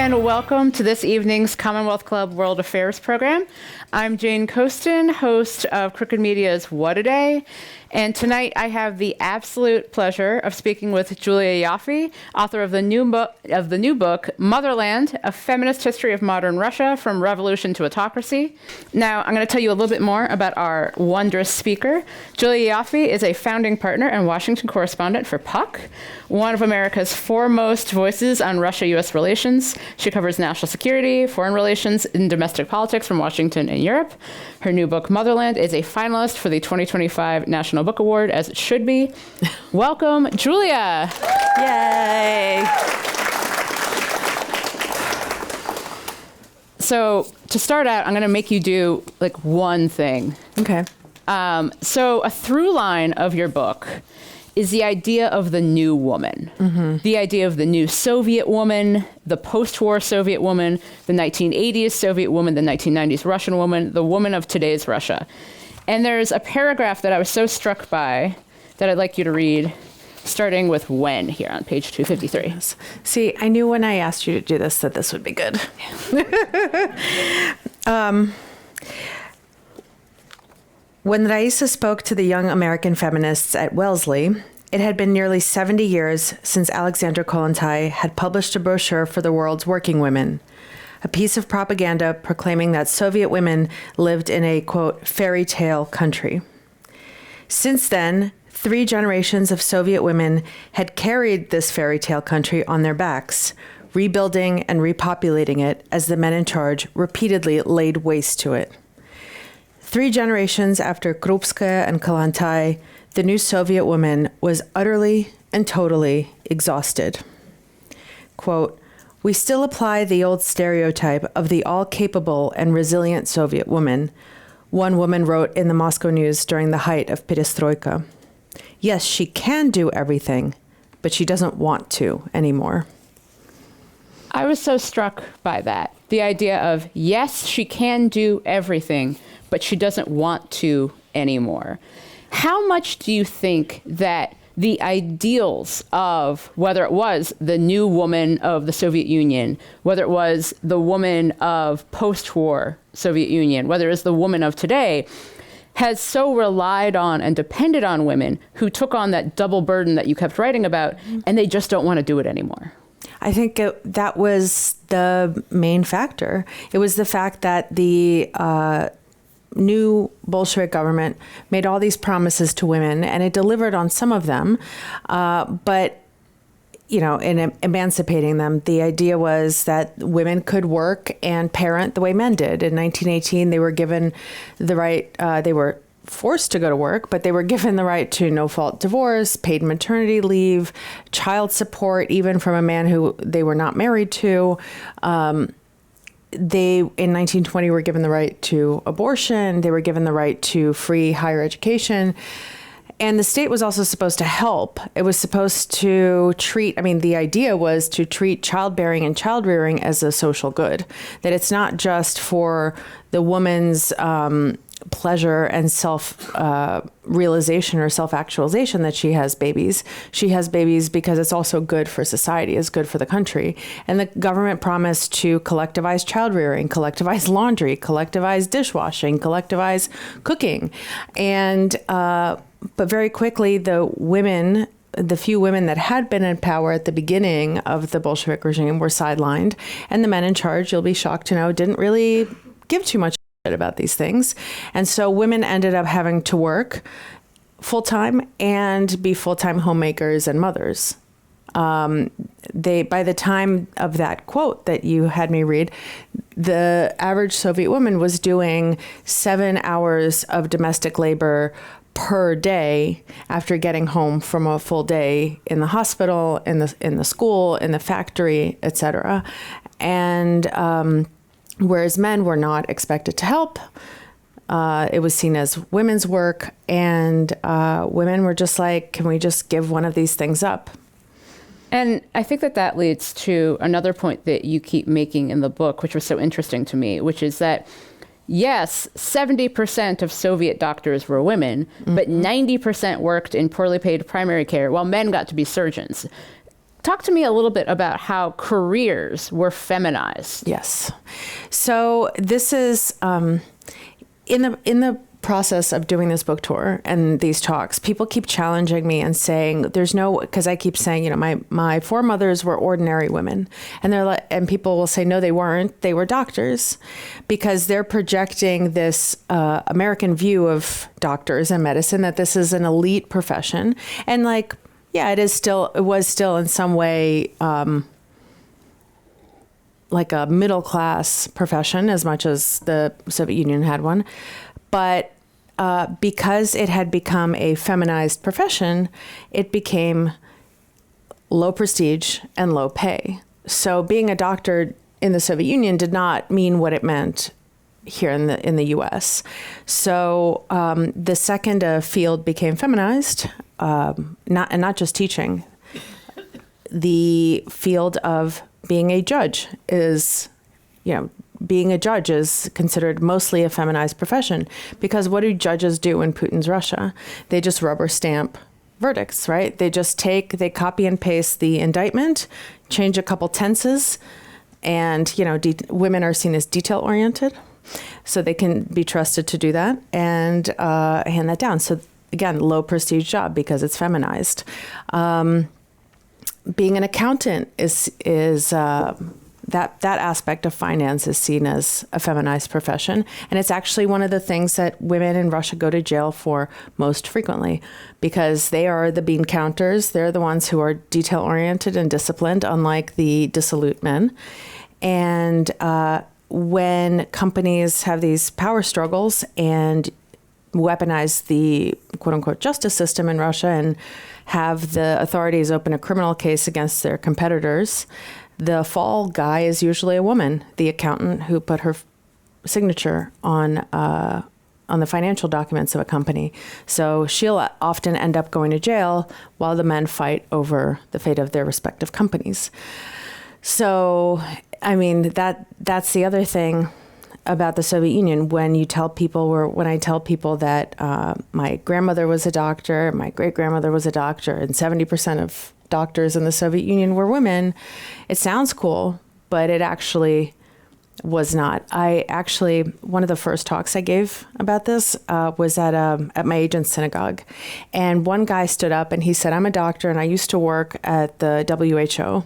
and welcome to this evening's Commonwealth Club World Affairs program. I'm Jane Coaston, host of Crooked Media's What a Day. And tonight I have the absolute pleasure of speaking with Julia Ioffe, author of the new book, Motherland, A Feminist History of Modern Russia from Revolution to Autocracy. Now, I'm going to tell you a little bit more about our wondrous speaker. Julia Ioffe is a founding partner and Washington correspondent for Puck, one of America's foremost voices on Russia-U.S. relations. She covers national security, foreign relations, and domestic politics from Washington and Europe. Her new book, Motherland, is a finalist for the 2025 National Book Award, as it should be. Welcome, Julia. Yay. So to start out, I'm going to make you do like one thing. Okay. So a through line of your book is the idea of the new woman, the idea of the new Soviet woman, the post-war Soviet woman, the 1980s Soviet woman, the 1990s Russian woman, the woman of today's Russia. And there's a paragraph that I was so struck by that I'd like you to read, starting with when here on page 253. See, I knew when I asked you to do this that this would be good. When Raisa spoke to the young American feminists at Wellesley, it had been nearly 70 years since Alexandra Kollontai had published a brochure for the world's working women, a piece of propaganda proclaiming that Soviet women lived in a, quote, fairy tale country. Since then, 3 generations of Soviet women had carried this fairy tale country on their backs, rebuilding and repopulating it as the men in charge repeatedly laid waste to it. 3 generations after Krupskaya and Kollontai, the new Soviet woman was utterly and totally exhausted. Quote, "We still apply the old stereotype of the all-capable and resilient Soviet woman," one woman wrote in the Moscow News during the height of Perestroika. "Yes, she can do everything, but she doesn't want to anymore." I was so struck by that. The idea of, yes, she can do everything, but she doesn't want to anymore. How much do you think that the ideals of whether it was the new woman of the Soviet Union, whether it was the woman of post-war Soviet Union, whether it's the woman of today, has so relied on and depended on women who took on that double burden that you kept writing about, and they just don't want to do it anymore? I think that was the main factor. It was the fact that the new Bolshevik government made all these promises to women, and it delivered on some of them. But, you know, in emancipating them, the idea was that women could work and parent the way men did. In 1918, they were given the right, they were forced to go to work, but they were given the right to no-fault divorce, paid maternity leave, child support, even from a man who they were not married to. They, in 1920, were given the right to abortion. They were given the right to free higher education. And the state was also supposed to help. It was supposed to treat, I mean, the idea was to treat childbearing and child-rearing as a social good, that it's not just for the woman's pleasure and self-realization or self-actualization that she has babies. She has babies because it's also good for society, it's good for the country. And the government promised to collectivize child rearing, collectivize laundry, collectivize dishwashing, collectivize cooking. And, but very quickly, the few women that had been in power at the beginning of the Bolshevik regime were sidelined. And the men in charge, you'll be shocked to know, didn't really give too much about these things. And so women ended up having to work full-time and be full-time homemakers and mothers. By the time of that quote that you had me read, the average Soviet woman was doing 7 hours of domestic labor per day after getting home from a full day in the hospital, in the school, in the factory, etc. And whereas men were not expected to help. It was seen as women's work, and women were just like, can we just give one of these things up? And I think that leads to another point that you keep making in the book, which was so interesting to me, which is that, yes, 70% of Soviet doctors were women, but 90% worked in poorly paid primary care, while men got to be surgeons. talk to me a little bit about how careers were feminized. Yes. So this is in the process of doing this book tour and these talks, people keep challenging me and saying because I keep saying, my foremothers were ordinary women, and they're like, and people will say, no, they weren't. They were doctors, because they're projecting this American view of doctors and medicine, that this is an elite profession. And like, yeah, it was still in some way, like a middle class profession, as much as the Soviet Union had one. But because it had become a feminized profession, it became low prestige and low pay. So being a doctor in the Soviet Union did not mean what it meant here in the U.S. So the second a field became feminized, not just teaching, the field of being a judge is, being a judge is considered mostly a feminized profession, because what do judges do in Putin's Russia? They just rubber stamp verdicts, right? They copy and paste the indictment, change a couple tenses, and, women are seen as detail oriented, so they can be trusted to do that and hand that down. So again, low prestige job because it's feminized. Being an accountant is that aspect of finance is seen as a feminized profession. And it's actually one of the things that women in Russia go to jail for most frequently, because they are the bean counters. They're the ones who are detail oriented and disciplined, unlike the dissolute men. And when companies have these power struggles and weaponize the quote unquote justice system in Russia and have the authorities open a criminal case against their competitors, the fall guy is usually a woman, the accountant who put her signature on the financial documents of a company. So she'll often end up going to jail while the men fight over the fate of their respective companies. So, I mean, that's the other thing about the Soviet Union. When I tell people that my grandmother was a doctor, my great-grandmother was a doctor, and 70% of doctors in the Soviet Union were women, it sounds cool, but it actually was not. One of the first talks I gave about this was at my agent's synagogue. And one guy stood up and he said, I'm a doctor and I used to work at the WHO.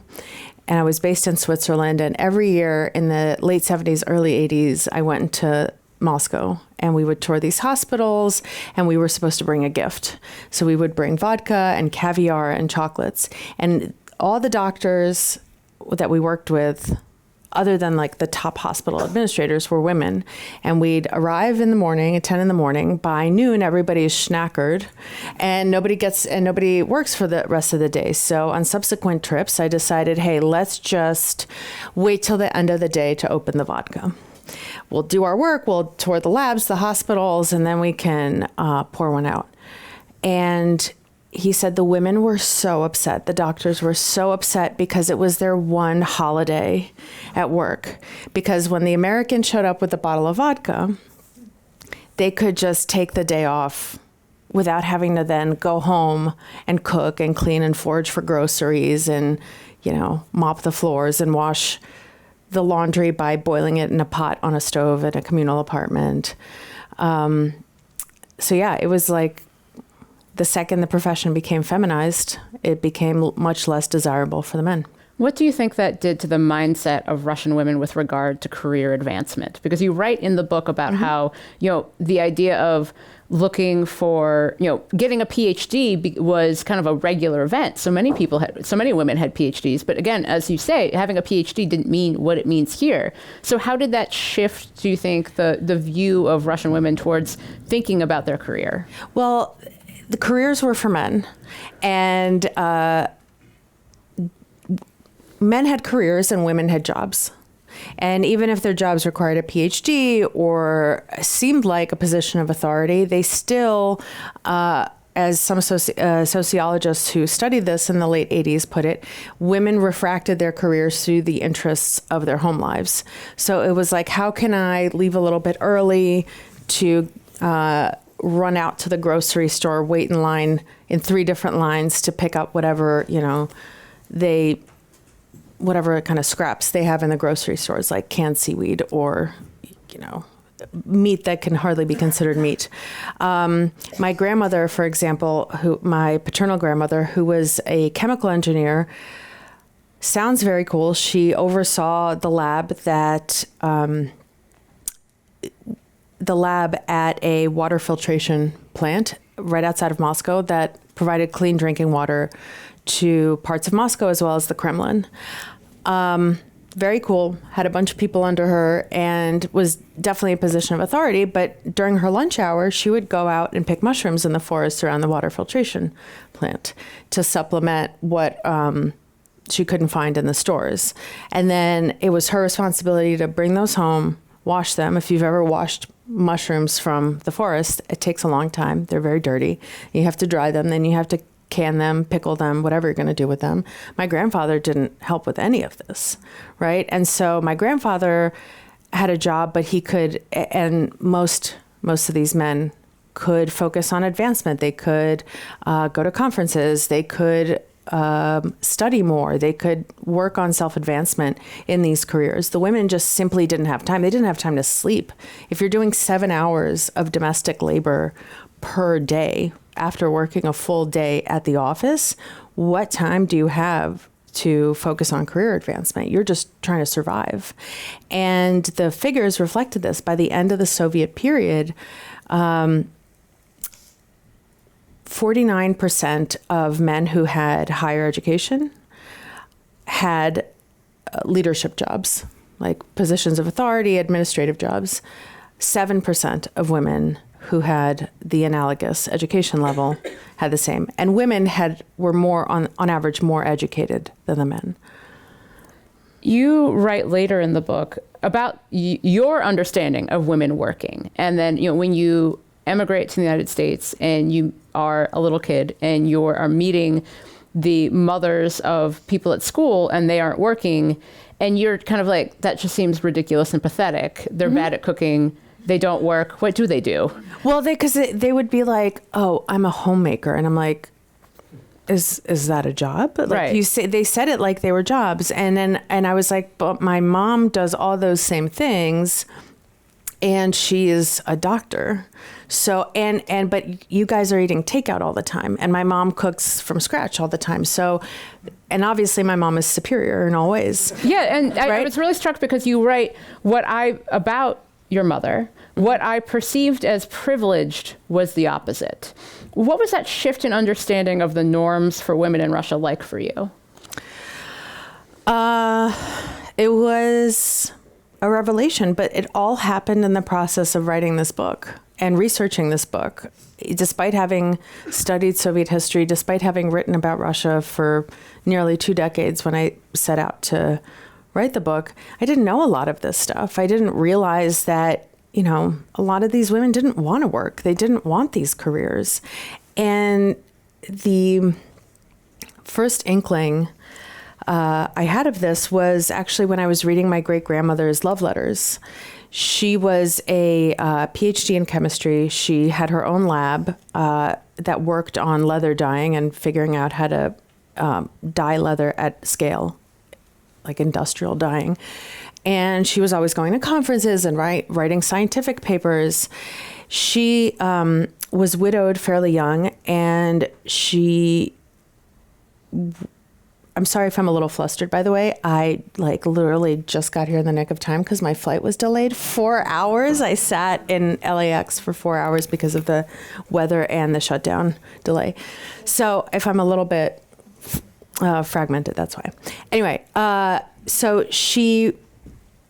And I was based in Switzerland. And every year in the late 70s, early 80s, I went to Moscow and we would tour these hospitals and we were supposed to bring a gift. So we would bring vodka and caviar and chocolates. And all the doctors that we worked with, other than like the top hospital administrators, were women. And we'd arrive in the morning at 10 in the morning. By noon, everybody's schnackered and nobody works for the rest of the day. So on subsequent trips, I decided, hey, let's just wait till the end of the day to open the vodka. We'll do our work, we'll tour the labs, the hospitals, and then we can pour one out. And he said the women were so upset. The doctors were so upset because it was their one holiday at work. Because when the Americans showed up with a bottle of vodka, they could just take the day off without having to then go home and cook and clean and forage for groceries and, mop the floors and wash the laundry by boiling it in a pot on a stove at a communal apartment. So yeah, it was like the second the profession became feminized, it became much less desirable for the men. What do you think that did to the mindset of Russian women with regard to career advancement? Because you write in the book about how, the idea of looking for, getting a PhD was kind of a regular event. So many women had PhDs. But again, as you say, having a PhD didn't mean what it means here. So how did that shift, do you think, the view of Russian women towards thinking about their career? Well, the careers were for men, and men had careers and women had jobs. And even if their jobs required a PhD or seemed like a position of authority, they still, as some sociologists who studied this in the late 80s put it, women refracted their careers through the interests of their home lives. So it was like, how can I leave a little bit early to run out to the grocery store, wait in line in 3 different lines to pick up whatever, they, whatever kind of scraps they have in the grocery stores, like canned seaweed or, meat that can hardly be considered meat. My grandmother, for example, my paternal grandmother, who was a chemical engineer, sounds very cool. She oversaw the lab at a water filtration plant right outside of Moscow that provided clean drinking water to parts of Moscow as well as the Kremlin. Very cool, had a bunch of people under her and was definitely a position of authority. But during her lunch hour, she would go out and pick mushrooms in the forest around the water filtration plant to supplement what she couldn't find in the stores. And then it was her responsibility to bring those home, wash them. If you've ever washed mushrooms from the forest, it takes a long time. They're very dirty. You have to dry them, then you have to can them, pickle them, whatever you're going to do with them. My grandfather didn't help with any of this, right? And so my grandfather had a job, but he could, and most of these men could focus on advancement. They could go to conferences. They could study more. They could work on self-advancement in these careers. The women just simply didn't have time. They didn't have time to sleep. If you're doing 7 hours of domestic labor per day after working a full day at the office, what time do you have to focus on career advancement? You're just trying to survive. And the figures reflected this. By the end of the Soviet period, 49% of men who had higher education had leadership jobs, like positions of authority, administrative jobs. 7% of women who had the analogous education level had the same. And women were more, on average, more educated than the men. You write later in the book about your understanding of women working. And then, when you emigrate to the United States and you are a little kid and you are meeting the mothers of people at school and they aren't working, and you're kind of like, that just seems ridiculous and pathetic. They're bad at cooking. They don't work. What do they do? Well, because they would be like, "Oh, I'm a homemaker," and I'm like, "Is that a job?" Like, right. They said it like they were jobs, and I was like, "But my mom does all those same things, and she is a doctor. So but you guys are eating takeout all the time, and my mom cooks from scratch all the time. So, and obviously my mom is superior in all ways." Yeah, and right? I was really struck because you write about your mother, what I perceived as privileged was the opposite. What was that shift in understanding of the norms for women in Russia like for you? It was a revelation, but it all happened in the process of writing this book and researching this book. Despite having studied Soviet history, despite having written about Russia for nearly 2 decades when I set out to write the book, I didn't know a lot of this stuff. I didn't realize that, a lot of these women didn't want to work. They didn't want these careers. And the first inkling I had of this was actually when I was reading my great-grandmother's love letters. She was a PhD in chemistry. She had her own lab that worked on leather dyeing and figuring out how to dye leather at scale, like industrial dyeing. And she was always going to conferences and writing scientific papers. She was widowed fairly young, and I'm sorry if I'm a little flustered, by the way. I literally just got here in the nick of time because my flight was delayed 4 hours. I sat in LAX for 4 hours because of the weather and the shutdown delay. So if I'm a little bit fragmented, that's why. Anyway, so she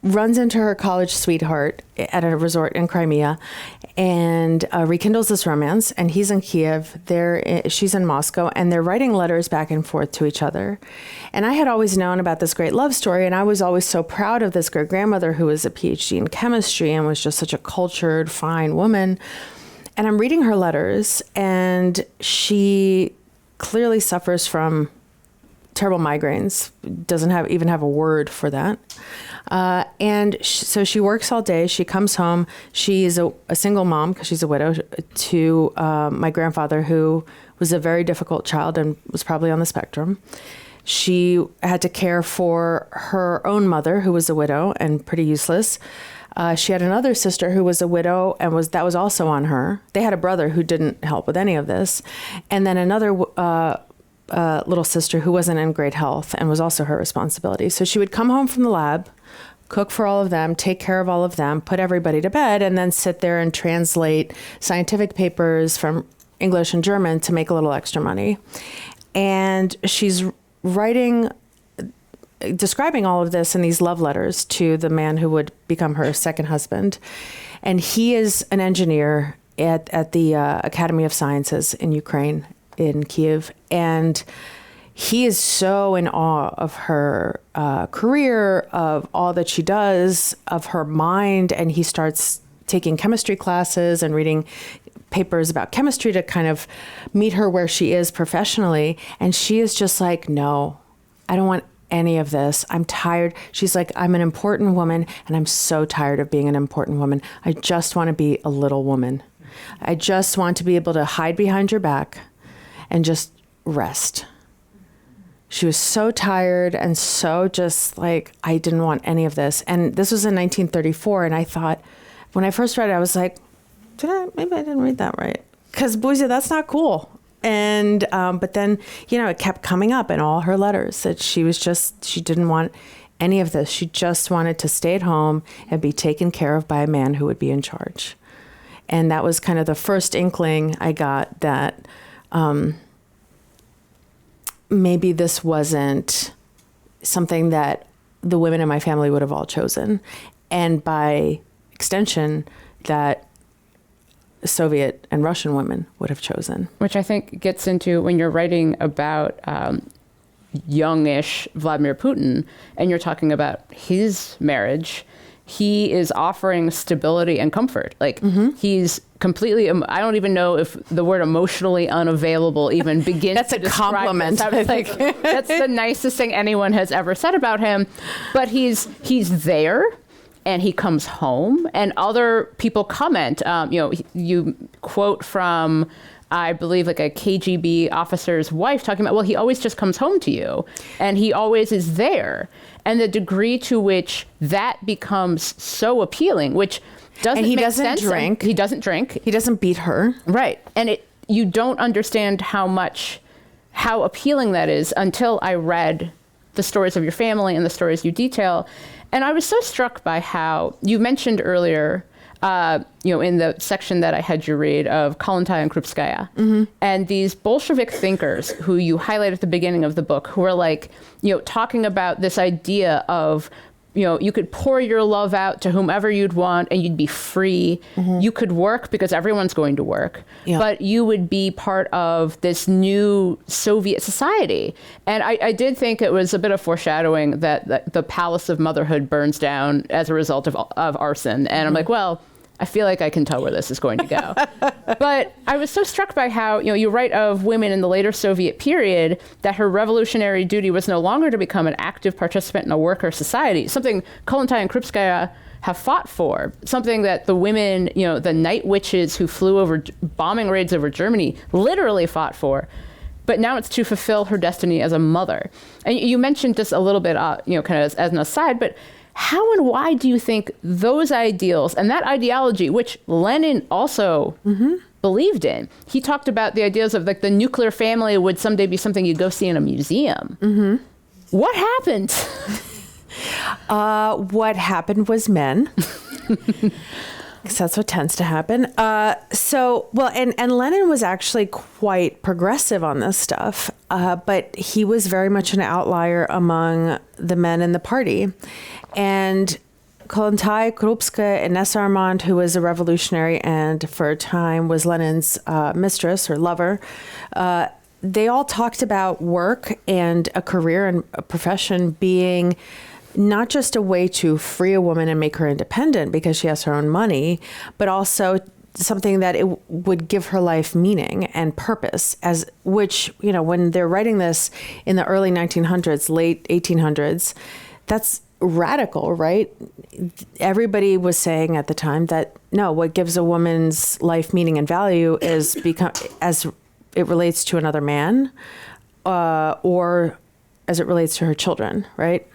runs into her college sweetheart at a resort in Crimea and rekindles this romance. And he's in Kiev, she's in Moscow, and they're writing letters back and forth to each other. And I had always known about this great love story, and I was always so proud of this great grandmother who was a PhD in chemistry and was just such a cultured, fine woman. And I'm reading her letters, and she clearly suffers from terrible migraines, doesn't even have a word for that. So she works all day. She comes home. She is a single mom because she's a widow to my grandfather, who was a very difficult child and was probably on the spectrum. She had to care for her own mother, who was a widow and pretty useless. She had another sister who was a widow and that was also on her. They had a brother who didn't help with any of this. And then another little sister who wasn't in great health and was also her responsibility. So she would come home from the lab, cook for all of them, take care of all of them, put everybody to bed, and then sit there and translate scientific papers from English and German to make a little extra money. And she's describing all of this in these love letters to the man who would become her second husband. And he is an engineer at the Academy of Sciences in Ukraine, in Kiev. And he is so in awe of her career, of all that she does, of her mind. And he starts taking chemistry classes and reading papers about chemistry to kind of meet her where she is professionally. And she is just like, no, I don't want any of this. I'm tired. She's like, I'm an important woman and I'm so tired of being an important woman. I just want to be a little woman. I just want to be able to hide behind your back and just rest. She was so tired and so just like, I didn't want any of this. And this was in 1934. And I thought, when I first read it, I was like, maybe I didn't read that right. Because Boozia, that's not cool. And, but then, it kept coming up in all her letters that she didn't want any of this. She just wanted to stay at home and be taken care of by a man who would be in charge. And that was kind of the first inkling I got that maybe this wasn't something that the women in my family would have all chosen. And by extension, that Soviet and Russian women would have chosen. Which I think gets into when you're writing about youngish Vladimir Putin and you're talking about his marriage, he is offering stability and comfort. Like he's completely, I don't even know if the word emotionally unavailable even begins That's to a describe compliment. this. I was like, that's the nicest thing anyone has ever said about him. But he's there. And he comes home and other people comment, you quote from, I believe, like a KGB officer's wife talking about, well, he always just comes home to you and he always is there. And the degree to which that becomes so appealing, which doesn't make sense. And he doesn't drink. He doesn't drink. He doesn't beat her. Right. And you don't understand how appealing that is until I read the stories of your family and the stories you detail. And I was so struck by how you mentioned earlier, in the section that I had you read of Kollontai and Krupskaya, and these Bolshevik thinkers who you highlight at the beginning of the book, who are like, talking about this idea of, you could pour your love out to whomever you'd want and you'd be free. You could work because everyone's going to work, but you would be part of this new Soviet society. And I did think it was a bit of foreshadowing that the palace of motherhood burns down as a result of arson. And I'm like, well, I feel like I can tell where this is going to go. But I was so struck by how, you write of women in the later Soviet period that her revolutionary duty was no longer to become an active participant in a worker society, something Kollontai and Krupskaya have fought for, something that the women, the night witches who flew over bombing raids over Germany literally fought for. But now it's to fulfill her destiny as a mother. And you mentioned this a little bit, kind of as an aside, but how and why do you think those ideals and that ideology, which Lenin also believed in, he talked about the ideas of like the nuclear family would someday be something you'd go see in a museum. What happened? What happened was men. Because that's what tends to happen. And Lenin was actually quite progressive on this stuff, but he was very much an outlier among the men in the party. And Kollontai, Krupskaya, and Nessa Armand, who was a revolutionary and for a time was Lenin's mistress or lover, they all talked about work and a career and a profession being not just a way to free a woman and make her independent because she has her own money, but also something that it would give her life meaning and purpose, as which, when they're writing this in the early 1900s, late 1800s, that's radical, right? Everybody was saying at the time that no, what gives a woman's life meaning and value is as it relates to another man, or as it relates to her children, right?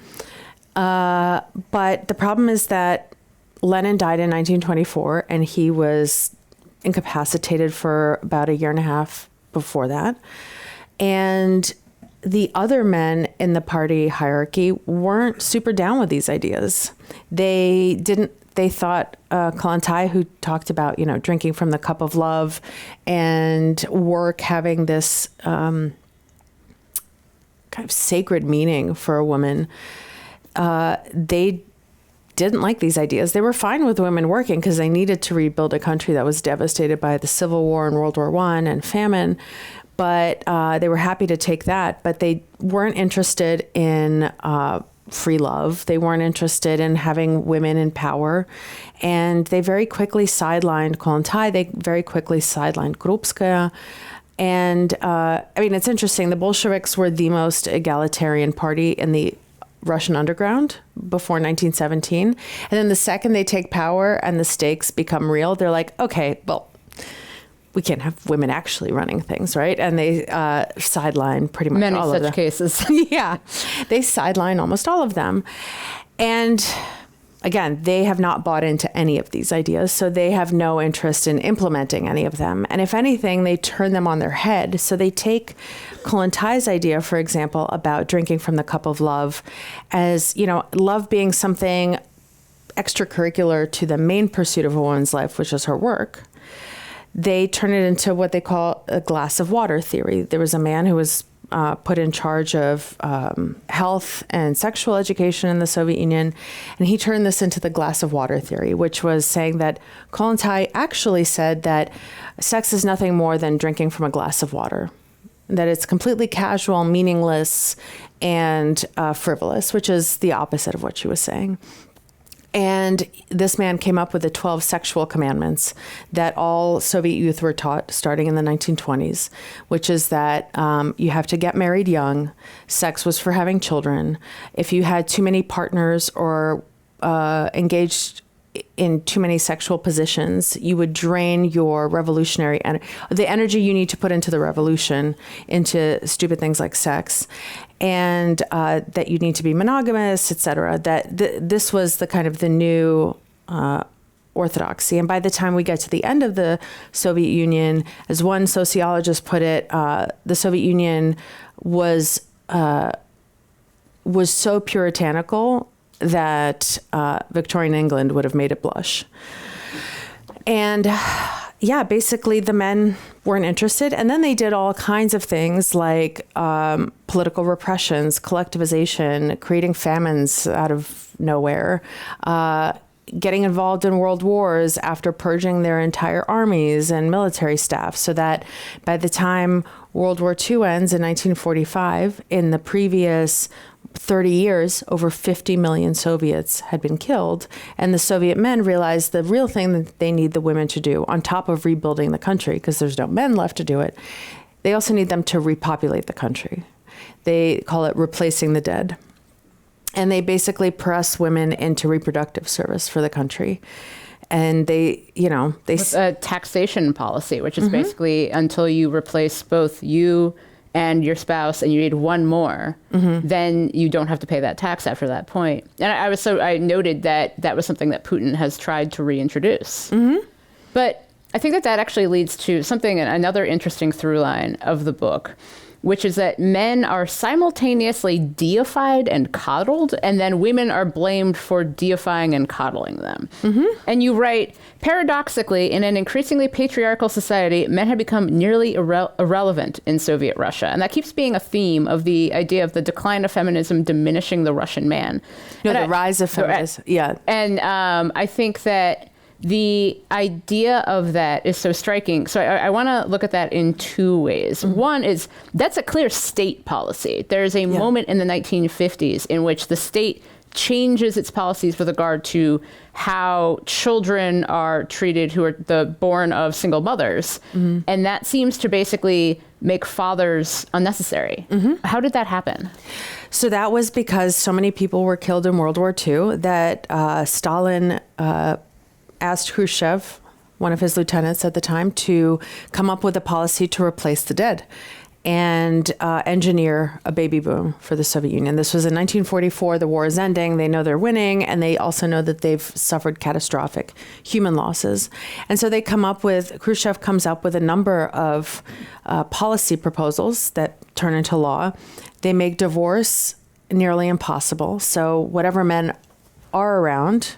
But the problem is that Lenin died in 1924, and he was incapacitated for about a year and a half before that. And the other men in the party hierarchy weren't super down with these ideas. They thought Kollontai, who talked about, drinking from the cup of love and work having this kind of sacred meaning for a woman, they didn't like these ideas. They were fine with women working because they needed to rebuild a country that was devastated by the Civil War and World War I and famine. But they were happy to take that. But they weren't interested in free love. They weren't interested in having women in power. And they very quickly sidelined Kollontai. They very quickly sidelined Krupskaya. And it's interesting. The Bolsheviks were the most egalitarian party in the Russian underground before 1917. And then the second they take power and the stakes become real, they're like, okay, well, we can't have women actually running things, right? And they sideline pretty much all of them. Many such cases. Yeah, they sideline almost all of them. And again, they have not bought into any of these ideas, so they have no interest in implementing any of them. And if anything, they turn them on their head. So they take Kollontai's idea, for example, about drinking from the cup of love as, love being something extracurricular to the main pursuit of a woman's life, which is her work. They turn it into what they call a glass of water theory. There was a man who was put in charge of health and sexual education in the Soviet Union, and he turned this into the glass of water theory, which was saying that Kollontai actually said that sex is nothing more than drinking from a glass of water, that it's completely casual, meaningless, and frivolous, which is the opposite of what she was saying. And this man came up with the 12 sexual commandments that all Soviet youth were taught starting in the 1920s, which is that you have to get married young. Sex was for having children. If you had too many partners or engaged in too many sexual positions, you would drain your revolutionary the energy you need to put into the revolution into stupid things like sex, and that you need to be monogamous, etc. That this was the kind of the new orthodoxy. And by the time we get to the end of the Soviet Union, as one sociologist put it, the Soviet Union was so puritanical that Victorian England would have made it blush. And basically the men weren't interested. And then they did all kinds of things like political repressions, collectivization, creating famines out of nowhere, getting involved in world wars after purging their entire armies and military staff, so that by the time World War II ends in 1945, in the previous 30 years, over 50 million Soviets had been killed. And the Soviet men realized the real thing that they need the women to do, on top of rebuilding the country, because there's no men left to do it, they also need them to repopulate the country. They call it replacing the dead. And they basically press women into reproductive service for the country. And they With a taxation policy, which is basically until you replace both you and your spouse, and you need one more, then you don't have to pay that tax after that point. And I noted that was something that Putin has tried to reintroduce. But I think that actually leads to another interesting through line of the book, which is that men are simultaneously deified and coddled, and then women are blamed for deifying and coddling them. And you write, paradoxically, in an increasingly patriarchal society, men have become nearly irrelevant in Soviet Russia. And that keeps being a theme of the idea of the decline of feminism diminishing the Russian man. No, the rise of feminism, yeah. And I think that the idea of that is so striking. So I want to look at that in two ways. One is that's a clear state policy. There's a moment in the 1950s in which the state changes its policies with regard to how children are treated who are born of single mothers. And that seems to basically make fathers unnecessary. How did that happen? So that was because so many people were killed in World War II that Stalin asked Khrushchev, one of his lieutenants at the time, to come up with a policy to replace the dead. and engineer a baby boom for the Soviet Union. This was in 1944. The war is ending. They know they're winning, and they also know that they've suffered catastrophic human losses. And so Khrushchev comes up with a number of policy proposals that turn into law. They make divorce nearly impossible. So whatever men are around.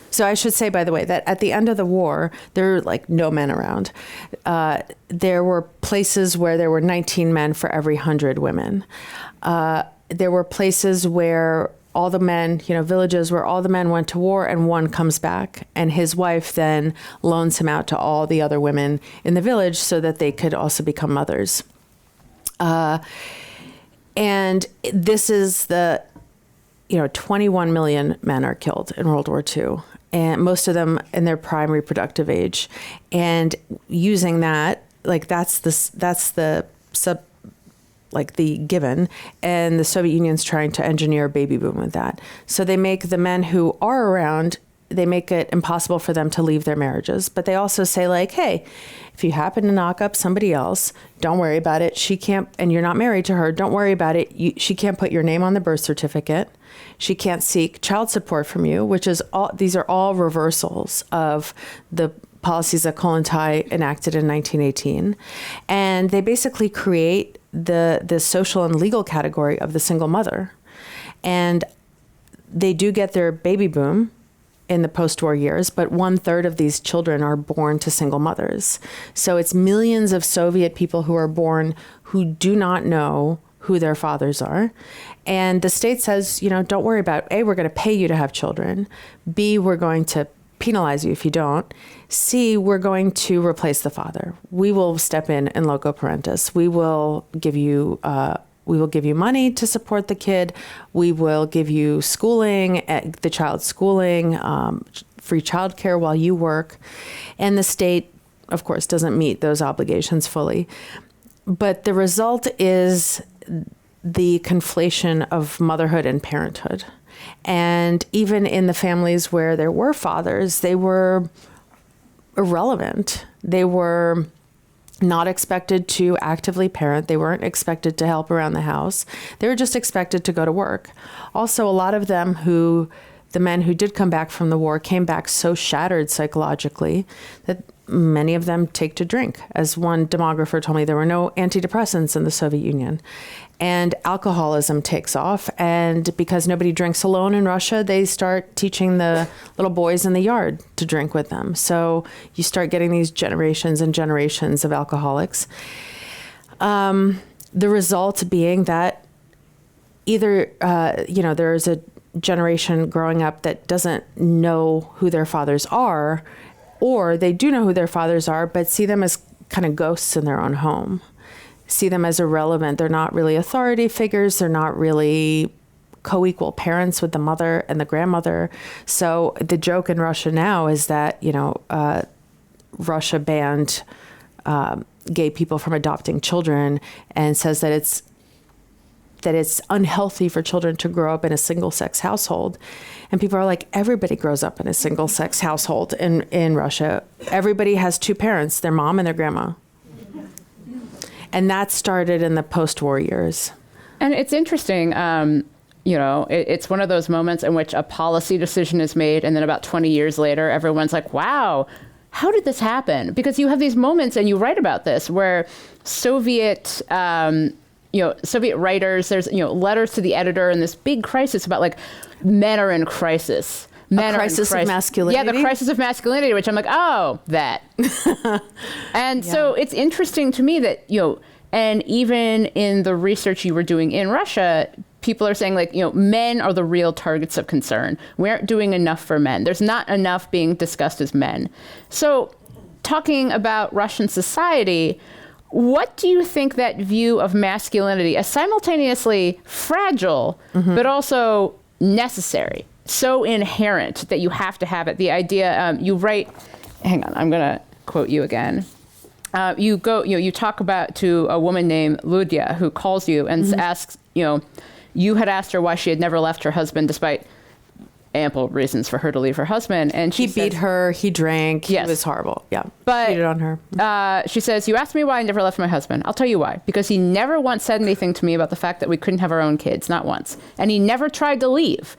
So I should say, by the way, that at the end of the war, there were like no men around. There were places where there were 19 men for every 100 women. There were places where all the men, villages where all the men went to war and one comes back, and his wife then loans him out to all the other women in the village so that they could also become mothers. And this is 21 million men are killed in World War II, and most of them in their prime reproductive age. And using that, that's the given, and the Soviet Union's trying to engineer a baby boom with that. So they make the men who are around, they make it impossible for them to leave their marriages. But they also say, hey, if you happen to knock up somebody else, don't worry about it. She can't, and you're not married to her, don't worry about it. She can't put your name on the birth certificate. She can't seek child support from you, these are all reversals of the policies that Kollontai enacted in 1918. And they basically create the social and legal category of the single mother. And they do get their baby boom in the post-war years, but 1/3 of these children are born to single mothers. So it's millions of Soviet people who are born who do not know who their fathers are. And the state says, don't worry about it. A, we're going to pay you to have children. B, we're going to penalize you if you don't. C, we're going to replace the father. We will step in loco parentis. We will give you money to support the kid. We will give you schooling, the child's schooling, free childcare while you work. And the state, of course, doesn't meet those obligations fully. But the result is the conflation of motherhood and parenthood. And even in the families where there were fathers, they were irrelevant. They were not expected to actively parent. They weren't expected to help around the house. They were just expected to go to work. Also, a lot of them the men who did come back from the war came back so shattered psychologically that many of them take to drink. As one demographer told me, there were no antidepressants in the Soviet Union. And alcoholism takes off. And because nobody drinks alone in Russia, they start teaching the little boys in the yard to drink with them. So you start getting these generations and generations of alcoholics. The result being that either, there's a generation growing up that doesn't know who their fathers are, or they do know who their fathers are, but see them as kind of ghosts in their own home, see them as irrelevant. They're not really authority figures. They're not really co-equal parents with the mother and the grandmother. So the joke in Russia now is that, Russia banned gay people from adopting children and says that it's unhealthy for children to grow up in a single-sex household. And people are like, everybody grows up in a single-sex household in Russia. Everybody has two parents, their mom and their grandma. And that started in the post-war years. And it's interesting, it's one of those moments in which a policy decision is made, and then about 20 years later, everyone's like, wow, how did this happen? Because you have these moments, and you write about this, where Soviet writers, there's, letters to the editor and this big crisis about men are in crisis. Men a crisis of masculinity? Yeah, the crisis of masculinity, which I'm like, oh, that. And so it's interesting to me that, and even in the research you were doing in Russia, people are saying men are the real targets of concern. We aren't doing enough for men. There's not enough being discussed as men. So talking about Russian society, what do you think that view of masculinity as simultaneously fragile, but also necessary, so inherent that you have to have it? The idea, you write, hang on, I'm going to quote you again. You talk about to a woman named Lydia who calls you and asks, you had asked her why she had never left her husband despite ample reasons for her to leave her husband. And He beat her. He drank. Yes. He was horrible. Yeah. But cheated on her. She says, "You asked me why I never left my husband. I'll tell you why. Because he never once said anything to me about the fact that we couldn't have our own kids. Not once. And he never tried to leave.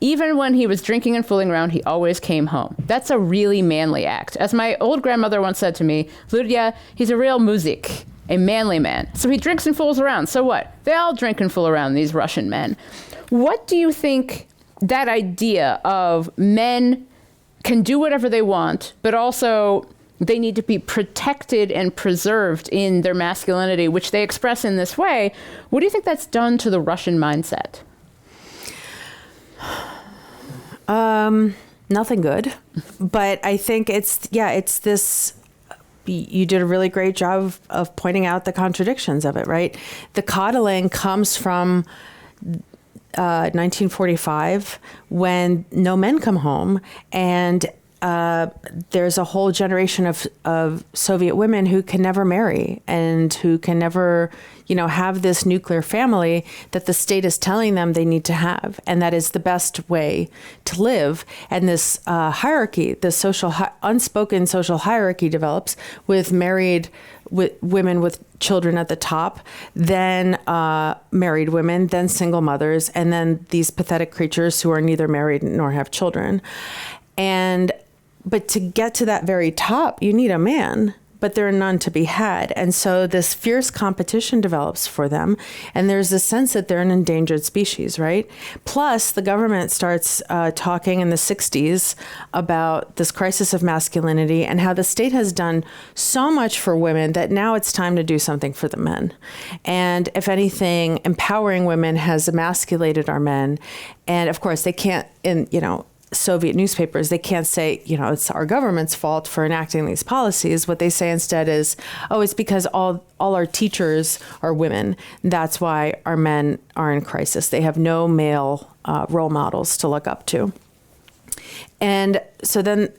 Even when he was drinking and fooling around, he always came home. That's a really manly act. As my old grandmother once said to me, Lydia, he's a real muzik, a manly man. So he drinks and fools around. So what? They all drink and fool around, these Russian men." What do you think that idea of men can do whatever they want, but also they need to be protected and preserved in their masculinity, which they express in this way, what do you think that's done to the Russian mindset? Nothing good. But I think it's this, you did a really great job of pointing out the contradictions of it, right? The coddling comes from 1945 when no men come home, and there's a whole generation of Soviet women who can never marry and who can never, have this nuclear family that the state is telling them they need to have. And that is the best way to live. And this hierarchy, this unspoken social hierarchy develops with women with children at the top, then married women, then single mothers, and then these pathetic creatures who are neither married nor have children. But to get to that very top, you need a man, but there are none to be had. And so this fierce competition develops for them. And there's a sense that they're an endangered species, right? Plus, the government starts talking in the 60s about this crisis of masculinity and how the state has done so much for women that now it's time to do something for the men. And if anything, empowering women has emasculated our men. And of course, they can't, Soviet newspapers, they can't say, it's our government's fault for enacting these policies. What they say instead is, it's because all our teachers are women. That's why our men are in crisis. They have no male role models to look up to. And so then,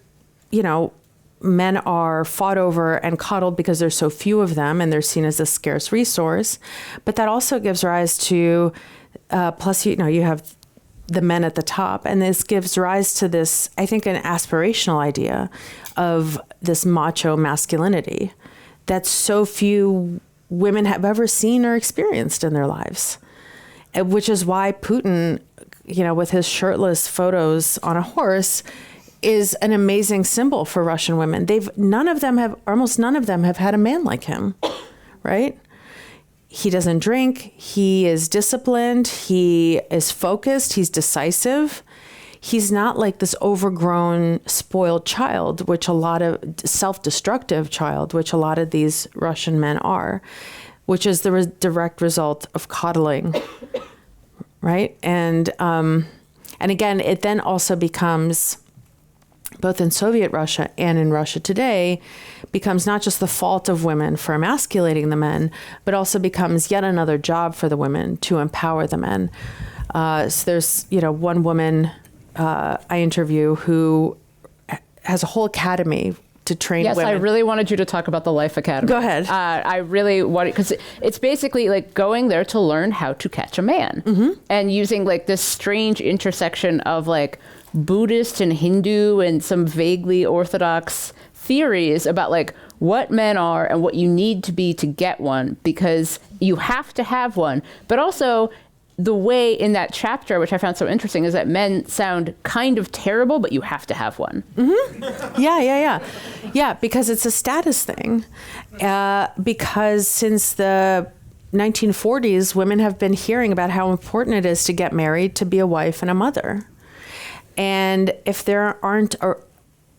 men are fought over and coddled because there's so few of them and they're seen as a scarce resource. But that also gives rise to, plus, you have the men at the top. And this gives rise to this, I think, an aspirational idea of this macho masculinity that so few women have ever seen or experienced in their lives, which is why Putin, with his shirtless photos on a horse, is an amazing symbol for Russian women. Almost none of them have had a man like him, right? He doesn't drink. He is disciplined. He is focused. He's decisive. He's not like this overgrown, spoiled child, which a lot of self-destructive child, which a lot of these Russian men are, which is the direct result of coddling, right? And again, it then also becomes, both in Soviet Russia and in Russia today, becomes not just the fault of women for emasculating the men, but also becomes yet another job for the women to empower the men. So there's, one woman I interview who has a whole academy to train women. Yes, I really wanted you to talk about the Life Academy. Go ahead. I really wanted, because it's basically like going there to learn how to catch a man, and using like this strange intersection of like Buddhist and Hindu and some vaguely orthodox theories about like what men are and what you need to be to get one, because you have to have one. But also the way in that chapter, which I found so interesting, is that men sound kind of terrible, but you have to have one. Yeah, because it's a status thing. Because since the 1940s, women have been hearing about how important it is to get married, to be a wife and a mother. And if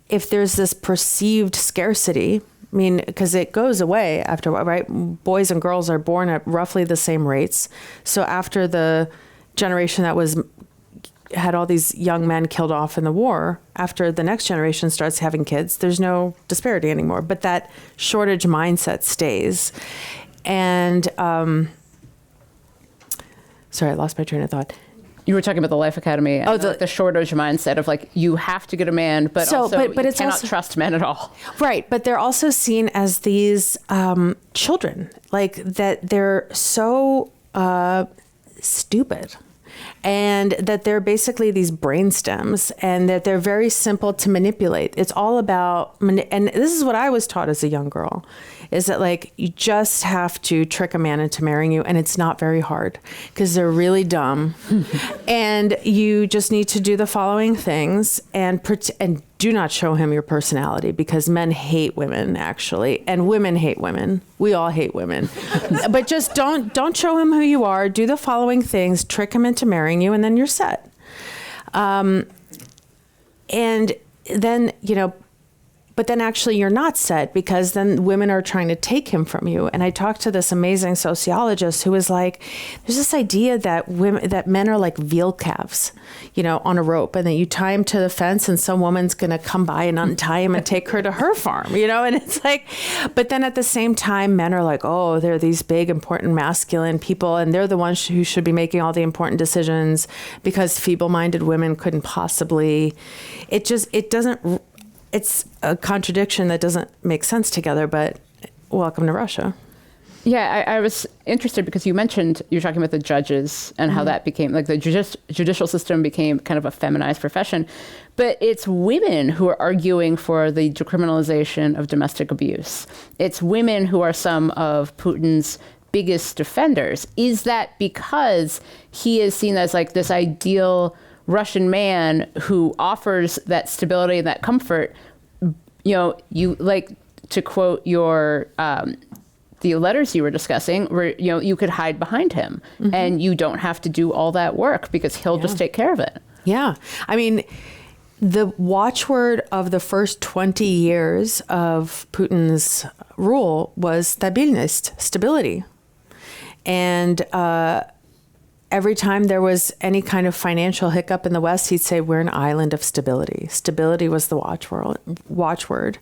if there's this perceived scarcity, I mean, because it goes away after a while, right? Boys and girls are born at roughly the same rates. So after the generation that had all these young men killed off in the war, after the next generation starts having kids, there's no disparity anymore. But that shortage mindset stays. And sorry, I lost my train of thought. You were talking about the Life Academy and the shortage mindset of like, you have to get a man, but you cannot trust men at all. Right. But they're also seen as these children, like that they're so stupid and that they're basically these brain stems, and that they're very simple to manipulate. It's all about, and this is what I was taught as a young girl, is that like you just have to trick a man into marrying you, and it's not very hard because they're really dumb, and you just need to do the following things and do not show him your personality, because men hate women, actually, and women hate women. We all hate women. But just don't show him who you are. Do the following things, trick him into marrying you, and then you're set. And then, but then actually you're not set, because then women are trying to take him from you. And I talked to this amazing sociologist who was like, there's this idea that men are like veal calves, on a rope, and that you tie him to the fence and some woman's going to come by and untie him and take her to her farm, and it's like, but then at the same time, men are like, oh, they're these big, important, masculine people, and they're the ones who should be making all the important decisions, because feeble-minded women couldn't possibly, it's a contradiction that doesn't make sense together, but welcome to Russia. Yeah, I was interested because you mentioned, you're talking about the judges and how that became, like the judicial system became kind of a feminized profession. But it's women who are arguing for the decriminalization of domestic abuse. It's women who are some of Putin's biggest defenders. Is that because he is seen as like this ideal Russian man who offers that stability and that comfort? You like to quote your the letters you were discussing, where you could hide behind him, and you don't have to do all that work because he'll just take care of it. Yeah, I mean, the watchword of the first 20 years of Putin's rule was stabilность, stability, and every time there was any kind of financial hiccup in the West, he'd say, we're an island of stability. Stability was the watchword.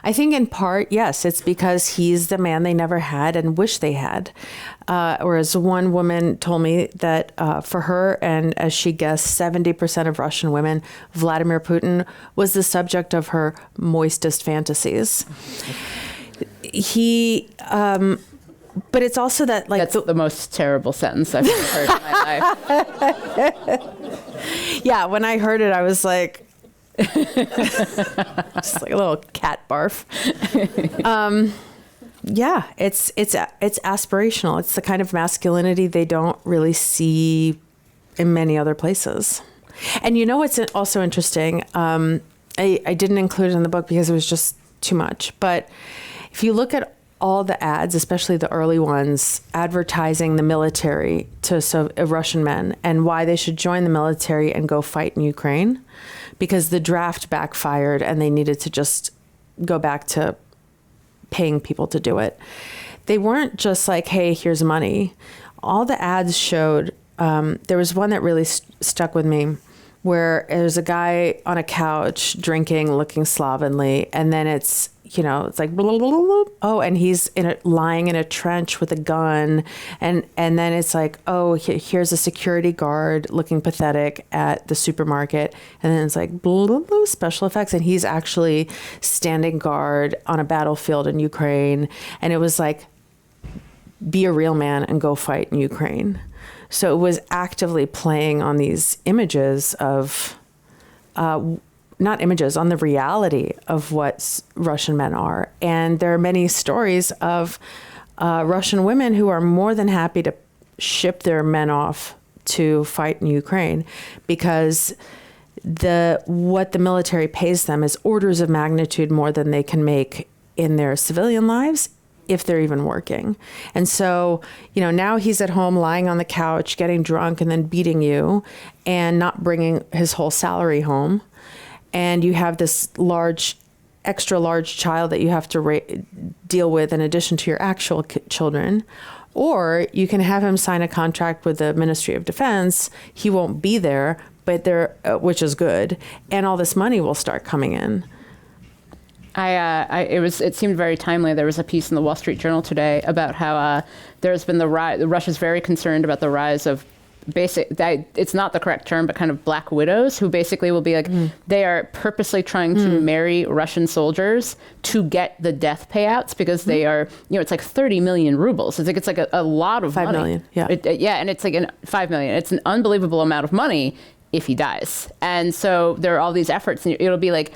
I think in part, yes, it's because he's the man they never had and wish they had. Whereas one woman told me that for her, and as she guessed, 70% of Russian women, Vladimir Putin was the subject of her moistest fantasies. But it's also that, like, that's the most terrible sentence I've ever heard in my life. Yeah, when I heard it, I was like, just like a little cat barf. Yeah, it's aspirational. It's the kind of masculinity they don't really see in many other places. And what's also interesting? I didn't include it in the book because it was just too much. But if you look at all the ads, especially the early ones, advertising the military to Russian men and why they should join the military and go fight in Ukraine, because the draft backfired and they needed to just go back to paying people to do it. They weren't just like, hey, here's money. All the ads showed, there was one that really stuck with me, where there's a guy on a couch drinking, looking slovenly, and then it's like, blah, blah, blah, blah. Oh, and he's lying in a trench with a gun. And then it's like, oh, here's a security guard looking pathetic at the supermarket. And then it's like, blah, blah, blah, special effects. And he's actually standing guard on a battlefield in Ukraine. And it was like, be a real man and go fight in Ukraine. So it was actively playing on these images of, not images, on the reality of what Russian men are. And there are many stories of Russian women who are more than happy to ship their men off to fight in Ukraine, because what the military pays them is orders of magnitude more than they can make in their civilian lives, if they're even working. And so, now he's at home lying on the couch, getting drunk and then beating you and not bringing his whole salary home. And you have this extra large child that you have to deal with in addition to your actual children. Or you can have him sign a contract with the Ministry of Defense. He won't be there, but which is good. And all this money will start coming in. It seemed very timely. There was a piece in the Wall Street Journal today about how there's been Russia's very concerned about the rise of it's not the correct term, but kind of black widows who basically will be like, they are purposely trying to marry Russian soldiers to get the death payouts because they are, it's like 30 million rubles. It's like a lot of 5 money. million, yeah. And it's like 5 million. It's an unbelievable amount of money if he dies. And so there are all these efforts, and it'll be like,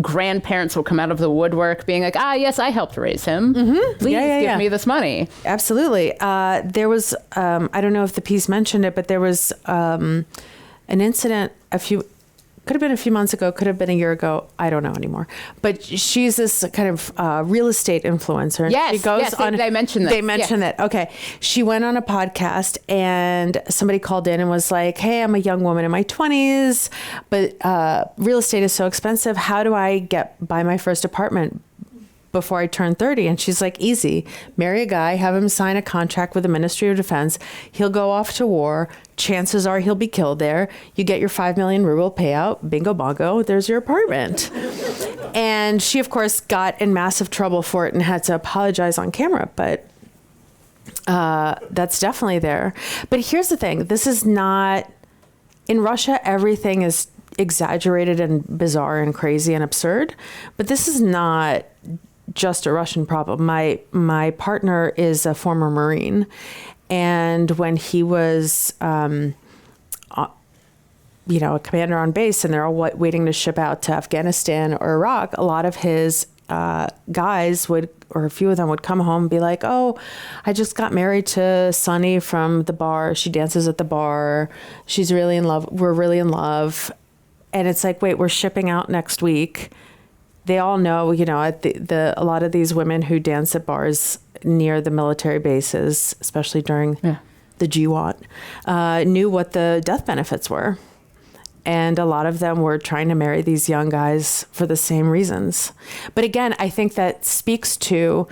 grandparents will come out of the woodwork being like, yes, I helped raise him. Please give me this money. Absolutely. There was, I don't know if the piece mentioned it, but there was an incident could have been a few months ago, could have been a year ago. I don't know anymore. But she's this kind of real estate influencer. Yes, she goes on. They mentioned that. They mentioned that. Okay. She went on a podcast and somebody called in and was like, hey, I'm a young woman in my 20s, but real estate is so expensive. How do I buy my first apartment before I turn 30? And she's like, easy. Marry a guy, have him sign a contract with the Ministry of Defense. He'll go off to war. Chances are he'll be killed there. You get your 5 million ruble payout. Bingo bongo. There's your apartment. And she, of course, got in massive trouble for it and had to apologize on camera. But that's definitely there. But here's the thing. This is not... In Russia, everything is exaggerated and bizarre and crazy and absurd. But this is not just a Russian problem. My partner is a former Marine, and when he was, a commander on base, and they're all waiting to ship out to Afghanistan or Iraq, a lot of his guys would, or a few of them would come home and be like, "Oh, I just got married to Sunny from the bar. She dances at the bar. She's really in love. We're really in love." And it's like, wait, we're shipping out next week. They all know, a lot of these women who dance at bars near the military bases, especially during the GWOT, knew what the death benefits were. And a lot of them were trying to marry these young guys for the same reasons. But again, I think that speaks to,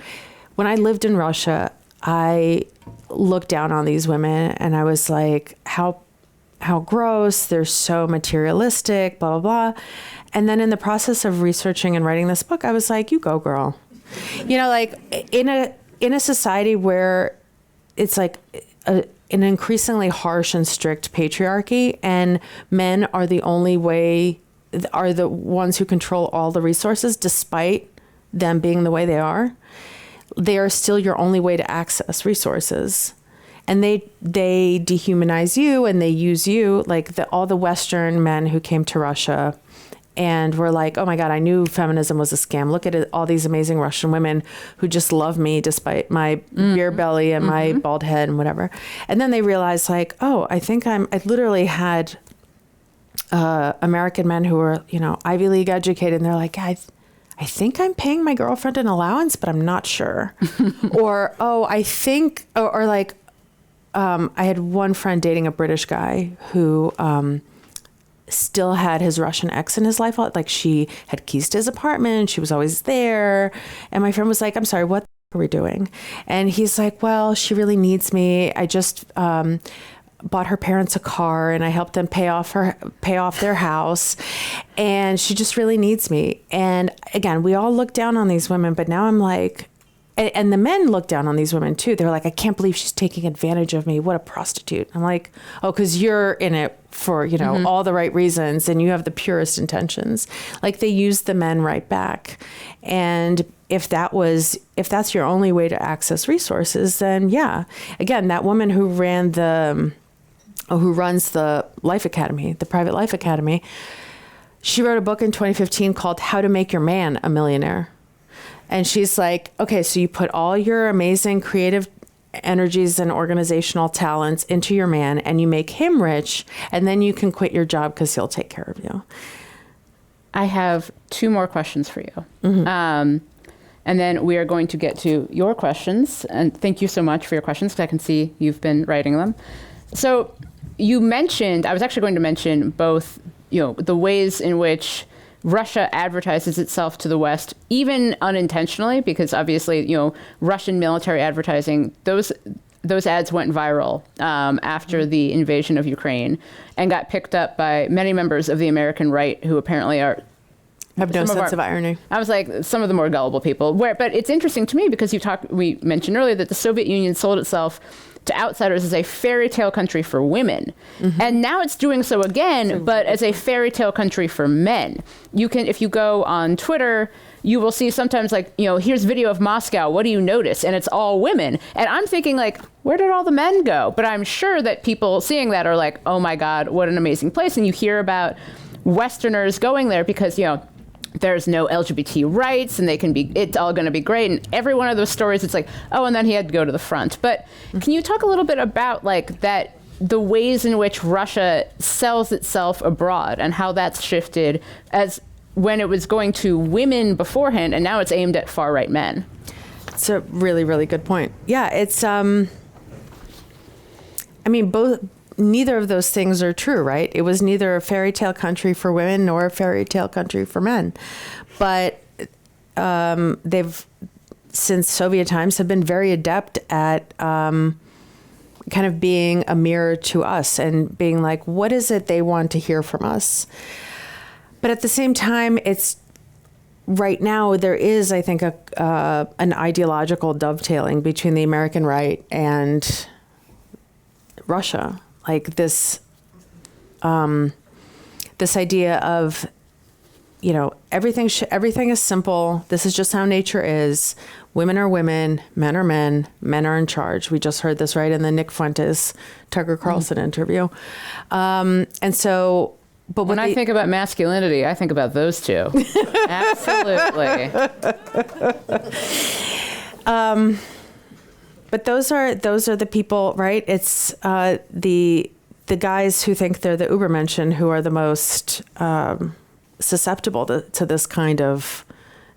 when I lived in Russia, I looked down on these women and I was like, how gross, they're so materialistic, blah, blah, blah. And then in the process of researching and writing this book, I was like, you go, girl. In a society where it's like an increasingly harsh and strict patriarchy, and men are the ones who control all the resources, despite them being the way they are still your only way to access resources. And they dehumanize you and they use you, like all the Western men who came to Russia and were like, oh my God, I knew feminism was a scam. Look at it, all these amazing Russian women who just love me despite my beer belly and my bald head and whatever. And then they realized like, oh, I literally had American men who were, Ivy League educated, and they're like, I think I'm paying my girlfriend an allowance, but I'm not sure. Or, I had one friend dating a British guy who still had his Russian ex in his life. Like, she had keys to his apartment. She was always there. And my friend was like, I'm sorry, what the are we doing? And he's like, well, she really needs me. I just bought her parents a car and I helped them pay off their house. And she just really needs me. And again, we all look down on these women, but now I'm like, and the men look down on these women too. They're like, I can't believe she's taking advantage of me. What a prostitute. I'm like, oh, because you're in it for, all the right reasons and you have the purest intentions. Like, they use the men right back. And if that's your only way to access resources, then yeah. Again, that woman who runs the Life Academy, the private Life Academy, she wrote a book in 2015 called How to Make Your Man a Millionaire. And she's like, okay, so you put all your amazing creative energies and organizational talents into your man and you make him rich, and then you can quit your job because he'll take care of you. I have 2 more questions for you. And then we are going to get to your questions. And thank you so much for your questions, because I can see you've been writing them. So you mentioned, I was actually going to mention both, the ways in which Russia advertises itself to the West, even unintentionally, because obviously, Russian military advertising, those ads went viral after the invasion of Ukraine and got picked up by many members of the American right who apparently are Have no some sense of irony. I was like, some of the more gullible people. But it's interesting to me because we mentioned earlier that the Soviet Union sold itself to outsiders as a fairy tale country for women. And now it's doing so again, but as a fairy tale country for men. You can, if you go on Twitter, you will see sometimes like, here's video of Moscow. What do you notice? And it's all women. And I'm thinking like, where did all the men go? But I'm sure that people seeing that are like, oh my God, what an amazing place. And you hear about Westerners going there because, there's no LGBT rights and it's all going to be great. And every one of those stories, it's like, oh, and then he had to go to the front. But can you talk a little bit about like that, the ways in which Russia sells itself abroad and how that's shifted as when it was going to women beforehand and now it's aimed at far right men? It's a really, really good point. Yeah, it's, neither of those things are true, right? It was neither a fairy tale country for women nor a fairy tale country for men. But they've, since Soviet times, have been very adept at kind of being a mirror to us and being like, what is it they want to hear from us? But at the same time, it's right now there is, I think, an ideological dovetailing between the American right and Russia. Like this idea of, everything is simple. This is just how nature is. Women are women, men are men, men are in charge. We just heard this right in the Nick Fuentes, Tucker Carlson interview. And so, but when I think about masculinity, I think about those two. Absolutely. But those are the people, right? It's the guys who think they're the Übermenschen who are the most susceptible to this kind of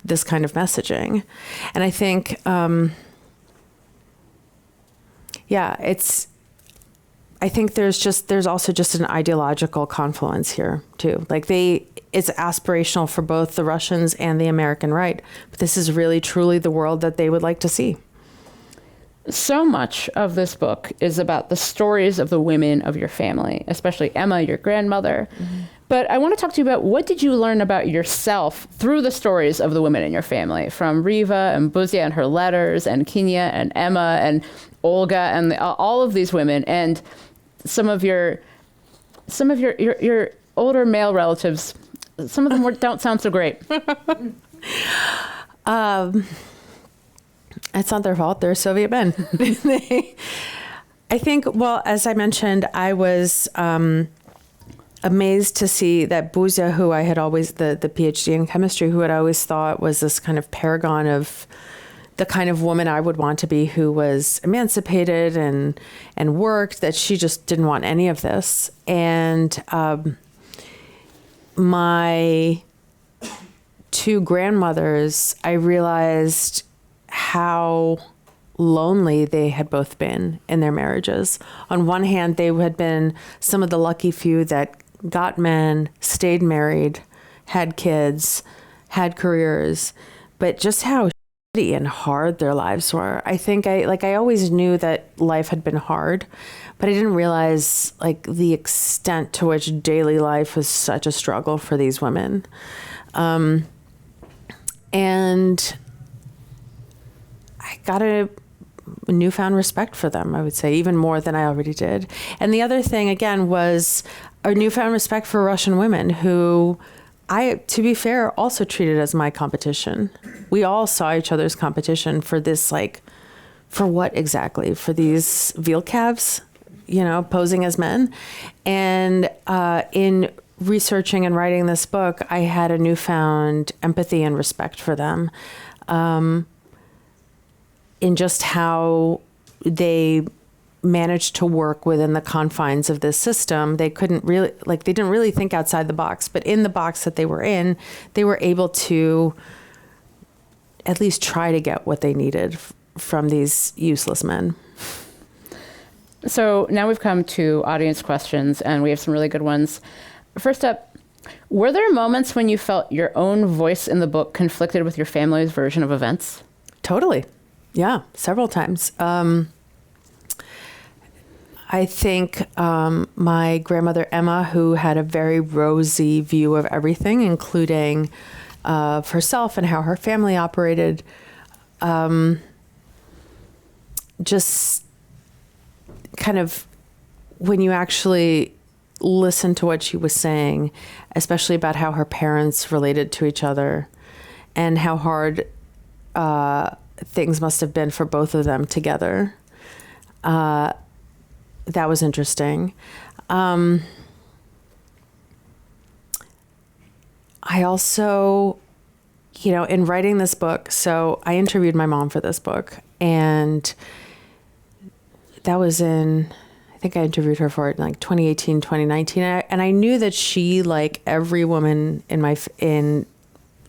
messaging, and I think, I think there's also just an ideological confluence here too. Like it's aspirational for both the Russians and the American right, but this is really truly the world that they would like to see. So much of this book is about the stories of the women of your family, especially Emma, your grandmother. Mm-hmm. But I want to talk to you about what did you learn about yourself through the stories of the women in your family, from Riva and Buzia and her letters, and Kinya and Emma and Olga and all of these women, and some of your older male relatives. Some of them don't sound so great. It's not their fault. They're Soviet men. I think, well, as I mentioned, I was amazed to see that Buzia, who I had always, the PhD in chemistry, who had always thought was this kind of paragon of the kind of woman I would want to be, who was emancipated and worked, that she just didn't want any of this. And my two grandmothers, I realized how lonely they had both been in their marriages. On one hand, they had been some of the lucky few that got men, stayed married, had kids, had careers, but just how shitty and hard their lives were. I think I always knew that life had been hard, but I didn't realize like the extent to which daily life was such a struggle for these women. And I got a newfound respect for them, I would say, even more than I already did. And the other thing, again, was a newfound respect for Russian women who I, to be fair, also treated as my competition. We all saw each other's competition for this, like, for what exactly? For these veal calves, posing as men. And in researching and writing this book, I had a newfound empathy and respect for them. In just how they managed to work within the confines of this system. They didn't really think outside the box, but in the box that they were in, they were able to at least try to get what they needed from these useless men. So now we've come to audience questions, and we have some really good ones. First up, were there moments when you felt your own voice in the book conflicted with your family's version of events? Totally. Yeah, several times. I think my grandmother Emma, who had a very rosy view of everything, including of herself and how her family operated. Just kind of when you actually listen to what she was saying, especially about how her parents related to each other and how hard things must have been for both of them together. That was interesting. I also, in writing this book, so I interviewed my mom for this book, and that was I think I interviewed her for it in like 2018, 2019. And I knew that she, like every woman in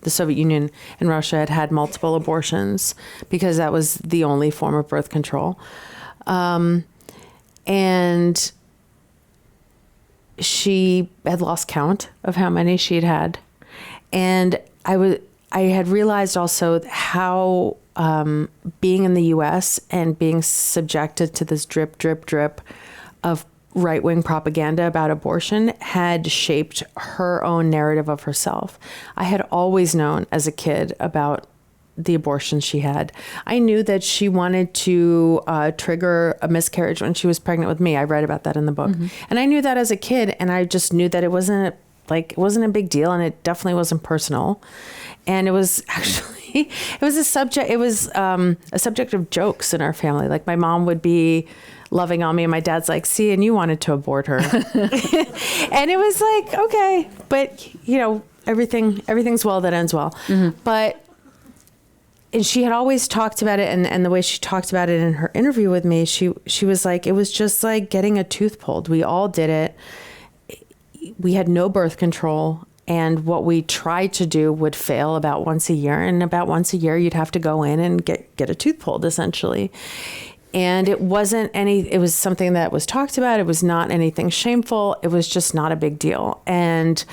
the Soviet Union and Russia, had multiple abortions because that was the only form of birth control. And she had lost count of how many she had had. And I had realized also how being in the US and being subjected to this drip, drip, drip of right-wing propaganda about abortion had shaped her own narrative of herself. I had always known as a kid about the abortion she had. I knew that she wanted to trigger a miscarriage when she was pregnant with me. I read about that in the book. Mm-hmm. And I knew that as a kid, and I just knew that it wasn't a big deal, and it definitely wasn't personal. And it was actually, a subject of jokes in our family. Like my mom would be loving on me, and my dad's like, see, and you wanted to abort her. And it was like, okay, but everything's well that ends well. Mm-hmm. And she had always talked about it, and the way she talked about it in her interview with me, she was like, it was just like getting a tooth pulled. We all did it. We had no birth control, and what we tried to do would fail about once a year, and about once a year you'd have to go in and get a tooth pulled, essentially. And it was something that was talked about. It was not anything shameful. It was just not a big deal. And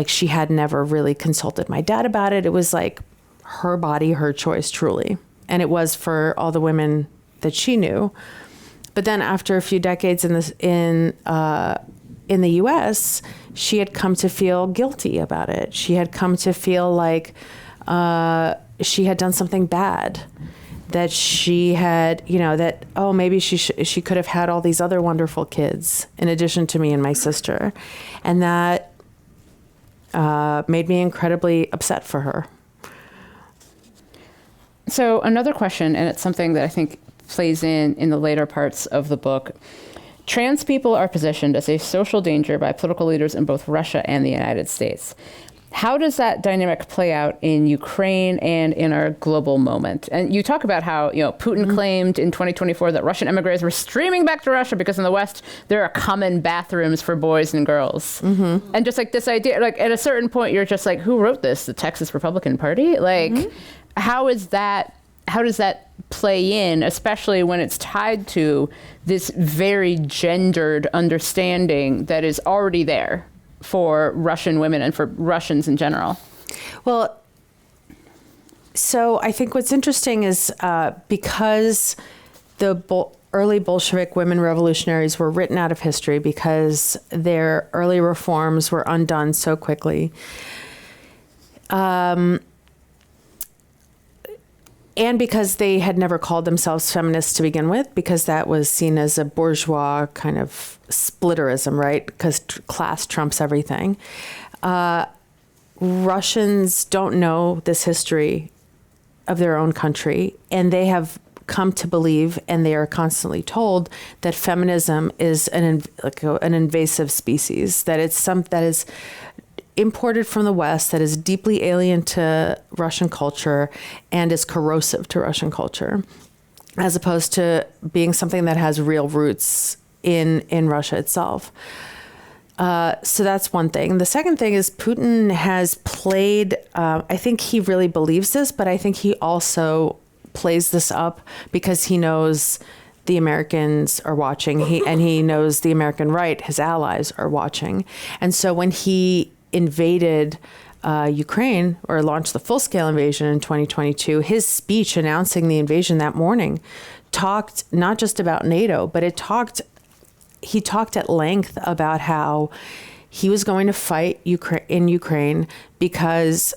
she had never really consulted my dad about it. It was like her body, her choice, truly. And it was for all the women that she knew. But then after a few decades in the U.S., she had come to feel guilty about it. She had come to feel like she had done something bad, that she had, maybe she could have had all these other wonderful kids in addition to me and my sister. And that made me incredibly upset for her. So another question, and it's something that I think plays in the later parts of the book. Trans people are positioned as a social danger by political leaders in both Russia and the United States. How does that dynamic play out in Ukraine and in our global moment? And you talk about how, Putin mm-hmm. claimed in 2024 that Russian immigrants were streaming back to Russia because in the West, there are common bathrooms for boys and girls. Mm-hmm. And just like this idea, like at a certain point, you're just like, who wrote this? The Texas Republican Party? Like, mm-hmm. how does that play in, especially when it's tied to this very gendered understanding that is already there for Russian women and for Russians in general? Well, so I think what's interesting is because the early Bolshevik women revolutionaries were written out of history because their early reforms were undone so quickly. And because they had never called themselves feminists to begin with, because that was seen as a bourgeois kind of splitterism, right? Because class trumps everything. Russians don't know this history of their own country, and they have come to believe, and they are constantly told, that feminism is an invasive species, that it's that is imported from the West, that is deeply alien to Russian culture and is corrosive to Russian culture, as opposed to being something that has real roots in Russia itself. So that's one thing. The second thing is Putin has played, I think he really believes this, but I think he also plays this up because he knows the Americans are watching, and he knows the American right, his allies, are watching. And so when he invaded Ukraine, or launched the full-scale invasion in 2022, his speech announcing the invasion that morning talked not just about NATO, but he talked at length about how he was going to fight in Ukraine because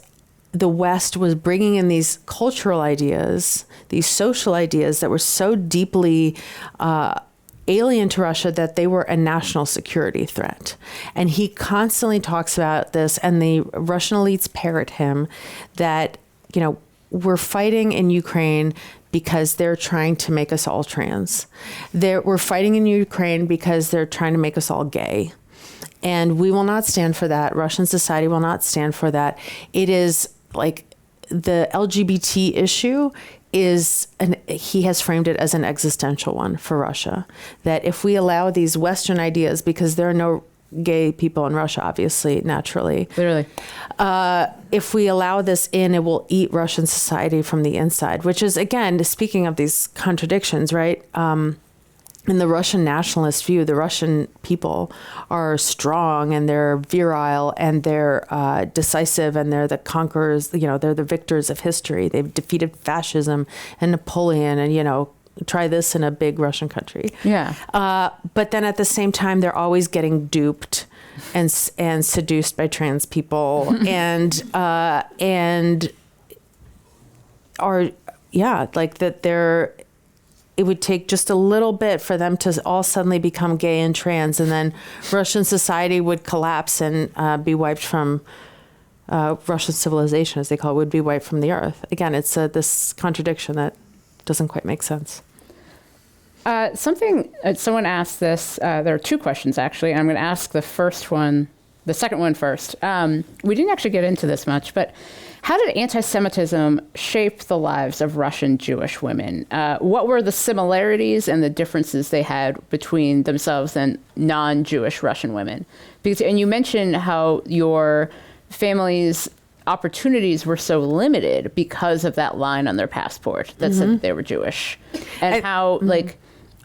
the West was bringing in these cultural ideas, these social ideas that were so deeply alien to Russia that they were a national security threat. And he constantly talks about this, and the Russian elites parrot him that, we're fighting in Ukraine because they're trying to make us all trans. We're fighting in Ukraine because they're trying to make us all gay. And we will not stand for that. Russian society will not stand for that. It is like the LGBT issue he has framed it as an existential one for Russia. That if we allow these Western ideas, because there are no gay people in Russia, obviously, naturally. Literally. If we allow this in, it will eat Russian society from the inside, which is, again, speaking of these contradictions, right? In the Russian nationalist view, the Russian people are strong and they're virile and they're decisive and they're the conquerors, they're the victors of history. They've defeated fascism and Napoleon and, try this in a big Russian country. Yeah. But then at the same time, they're always getting duped and seduced by trans people and are, like that they're, it would take just a little bit for them to all suddenly become gay and trans, and then Russian society would collapse and be wiped from Russian civilization, as they call it, would be wiped from the earth. Again, it's this contradiction that doesn't quite make sense. Someone asked this. There are two questions, actually. And I'm going to ask the second one first. We didn't actually get into this much, but how did anti-Semitism shape the lives of Russian Jewish women? What were the similarities and the differences they had between themselves and non-Jewish Russian women? And you mentioned how your family's opportunities were so limited because of that line on their passport that said that they were Jewish. And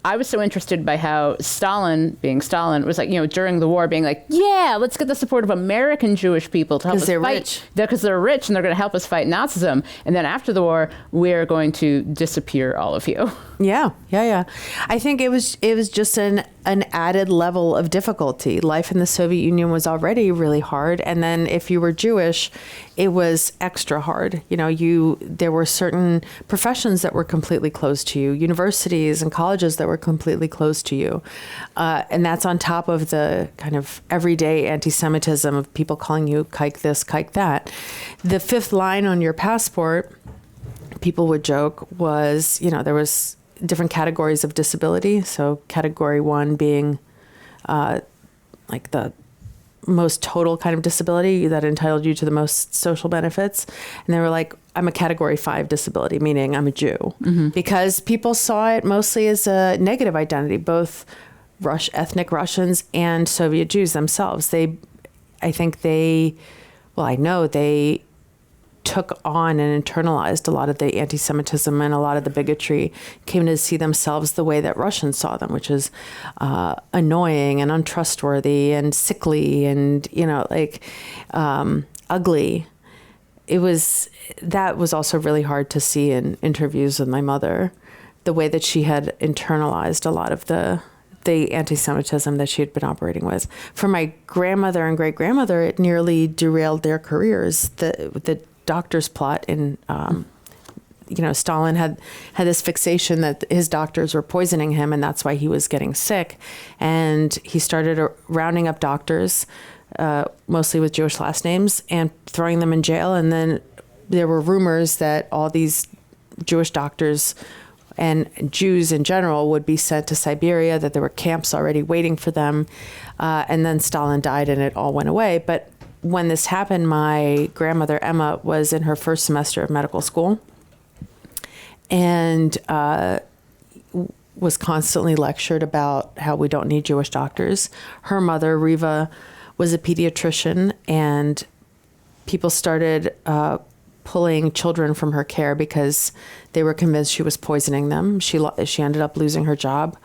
I was so interested by how Stalin, being Stalin, was like, during the war being like, yeah, let's get the support of American Jewish people to help us fight. Because they're rich and they're going to help us fight Nazism. And then after the war, we're going to disappear all of you. Yeah. I think it was just an added level of difficulty. Life in the Soviet Union was already really hard. And then if you were Jewish, it was extra hard. There were certain professions that were completely closed to you, universities and colleges that were completely closed to you. And that's on top of the kind of everyday anti-Semitism of people calling you kike this, kike that. The fifth line on your passport, people would joke, was, there was different categories of disability. So category 1 being like the most total kind of disability that entitled you to the most social benefits. And they were like, I'm a category 5 disability, meaning I'm a Jew. Because people saw it mostly as a negative identity, both ethnic Russians and Soviet Jews themselves. I know they took on and internalized a lot of the anti-Semitism and a lot of the bigotry, came to see themselves the way that Russians saw them, which is annoying and untrustworthy and sickly and, ugly. That was also really hard to see in interviews with my mother, the way that she had internalized a lot of the anti-Semitism that she had been operating with. For my grandmother and great-grandmother, it nearly derailed their careers. The doctor's plot in, Stalin had this fixation that his doctors were poisoning him, and that's why he was getting sick. And he started rounding up doctors, mostly with Jewish last names, and throwing them in jail. And then there were rumors that all these Jewish doctors and Jews in general would be sent to Siberia, that there were camps already waiting for them. And then Stalin died and it all went away. But when this happened, my grandmother, Emma, was in her first semester of medical school and was constantly lectured about how we don't need Jewish doctors. Her mother, Riva, was a pediatrician, and people started pulling children from her care because they were convinced she was poisoning them. She ended up losing her job,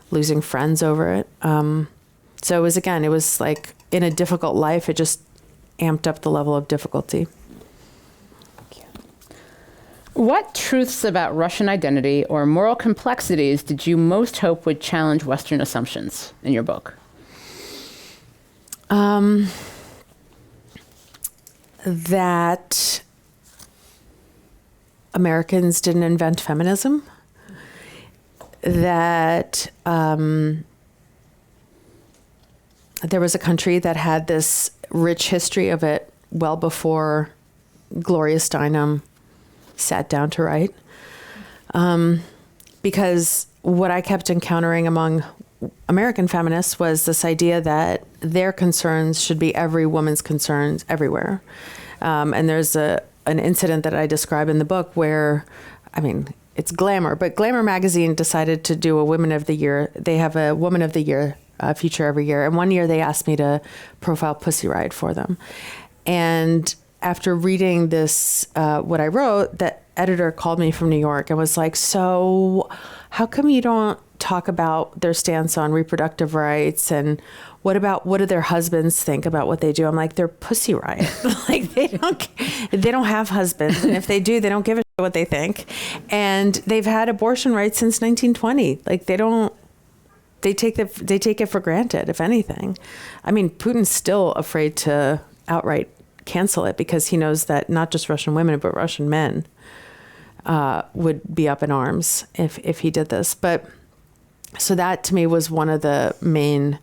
losing friends over it. So it was like in a difficult life, it just amped up the level of difficulty. What truths about Russian identity or moral complexities did you most hope would challenge Western assumptions in your book? That Americans didn't invent feminism, that there was a country that had this rich history of it well before Gloria Steinem sat down to write. Because what I kept encountering among American feminists was this idea that their concerns should be every woman's concerns everywhere. And there's an incident that I describe in the book where, I mean, it's Glamour, but Glamour magazine decided to do a Women of the Year. They have a Woman of the Year feature every year. And one year they asked me to profile Pussy Riot for them. And after reading this, what I wrote, that editor called me from New York and was like, so how come you don't talk about their stance on reproductive rights, and what do their husbands think about what they do? I'm like, they're Pussy Riot. Like they don't have husbands, and if they do, they don't give a shit what they think. And they've had abortion rights since 1920. Like they take it for granted, if anything. I mean, Putin's still afraid to outright cancel it because he knows that not just Russian women, but Russian men would be up in arms if he did this. But so that to me was one of the main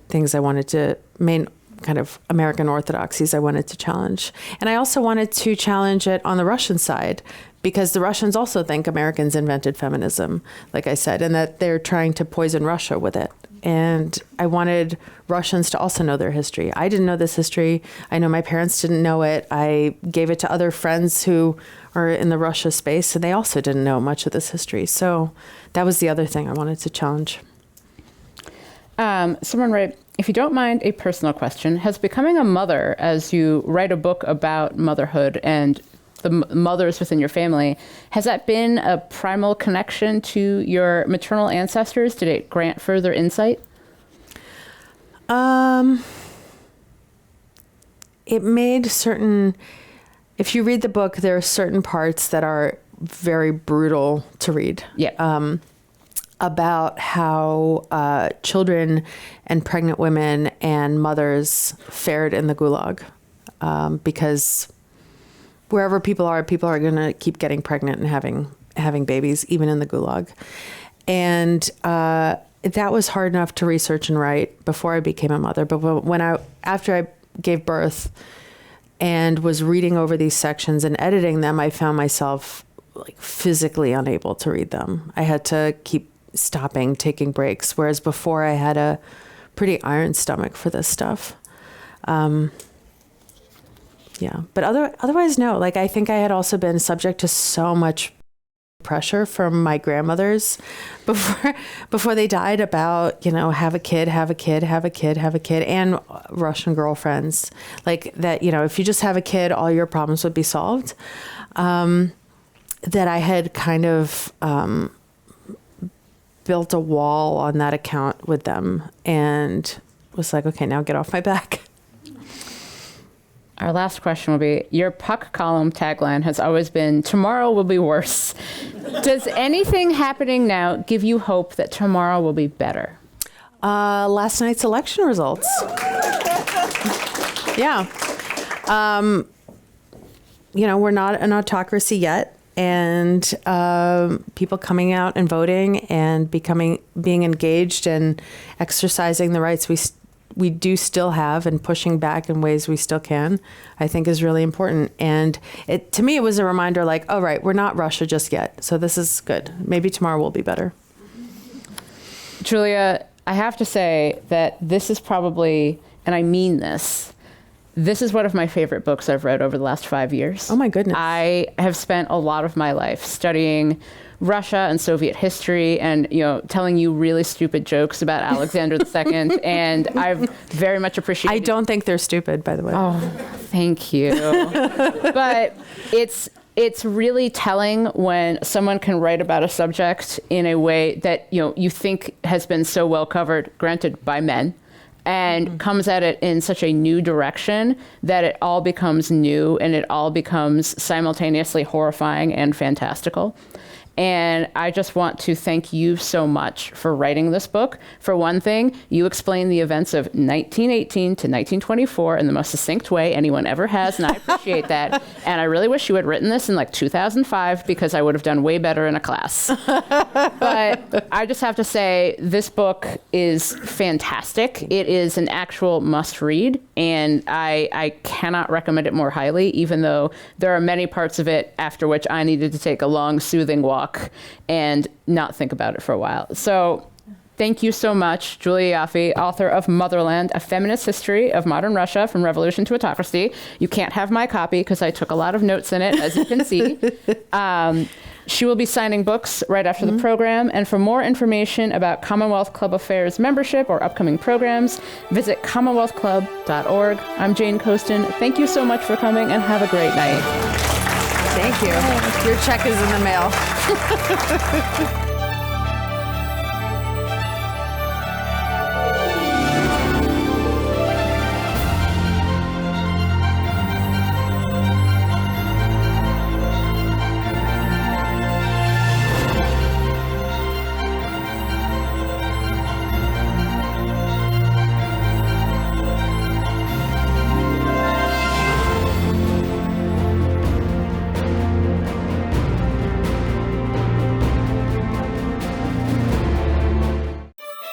things I wanted to, main kind of American orthodoxies I wanted to challenge. And I also wanted to challenge it on the Russian side, because the Russians also think Americans invented feminism, like I said, and that they're trying to poison Russia with it. And I wanted Russians to also know their history. I didn't know this history. I know my parents didn't know it. I gave it to other friends who are in the Russia space, and they also didn't know much of this history. So that was the other thing I wanted to challenge. Someone wrote, if you don't mind a personal question, has becoming a mother, as you write a book about motherhood and the mothers within your family, has that been a primal connection to your maternal ancestors? Did it grant further insight? It made certain, if you read the book, there are certain parts that are very brutal to read. Yeah. About how children and pregnant women and mothers fared in the Gulag. Because wherever people are going to keep getting pregnant and having babies, even in the Gulag. And that was hard enough to research and write before I became a mother. But after I gave birth and was reading over these sections and editing them, I found myself like physically unable to read them. I had to keep stopping, taking breaks. Whereas before I had a pretty iron stomach for this stuff. Yeah, but otherwise, no. Like, I think I had also been subject to so much pressure from my grandmothers before they died about, have a kid, and Russian girlfriends. Like that, if you just have a kid, all your problems would be solved. That I had kind of built a wall on that account with them and was like, okay, now get off my back. Our last question will be, your Puck column tagline has always been, tomorrow will be worse. Does anything happening now give you hope that tomorrow will be better? Last night's election results. Yeah. We're not an autocracy yet. And people coming out and voting and being engaged and exercising the rights we do still have and pushing back in ways we still can, I think is really important. And to me, it was a reminder like, oh, right, we're not Russia just yet. So this is good. Maybe tomorrow will be better. Julia, I have to say that this is probably, and I mean this is one of my favorite books I've read over the last 5 years. Oh my goodness. I have spent a lot of my life studying Russia and Soviet history and, telling you really stupid jokes about Alexander II. And I've very much appreciated. I don't think they're stupid, by the way. Oh, thank you. But it's really telling when someone can write about a subject in a way that, you think has been so well covered, granted by men, and comes at it in such a new direction that it all becomes new and it all becomes simultaneously horrifying and fantastical. And I just want to thank you so much for writing this book. For one thing, you explain the events of 1918 to 1924 in the most succinct way anyone ever has, and I appreciate that. And I really wish you had written this in like 2005 because I would have done way better in a class. But I just have to say, this book is fantastic. It is an actual must read, and I cannot recommend it more highly, even though there are many parts of it after which I needed to take a long, soothing walk and not think about it for a while. So thank you so much, Julia Ioffe, author of Motherland, A Feminist History of Modern Russia from Revolution to Autocracy. You can't have my copy because I took a lot of notes in it, as you can see. She will be signing books right after the program. And for more information about Commonwealth Club Affairs membership or upcoming programs, visit commonwealthclub.org. I'm Jane Coaston. Thank you so much for coming, and have a great night. Thank you. Your check is in the mail.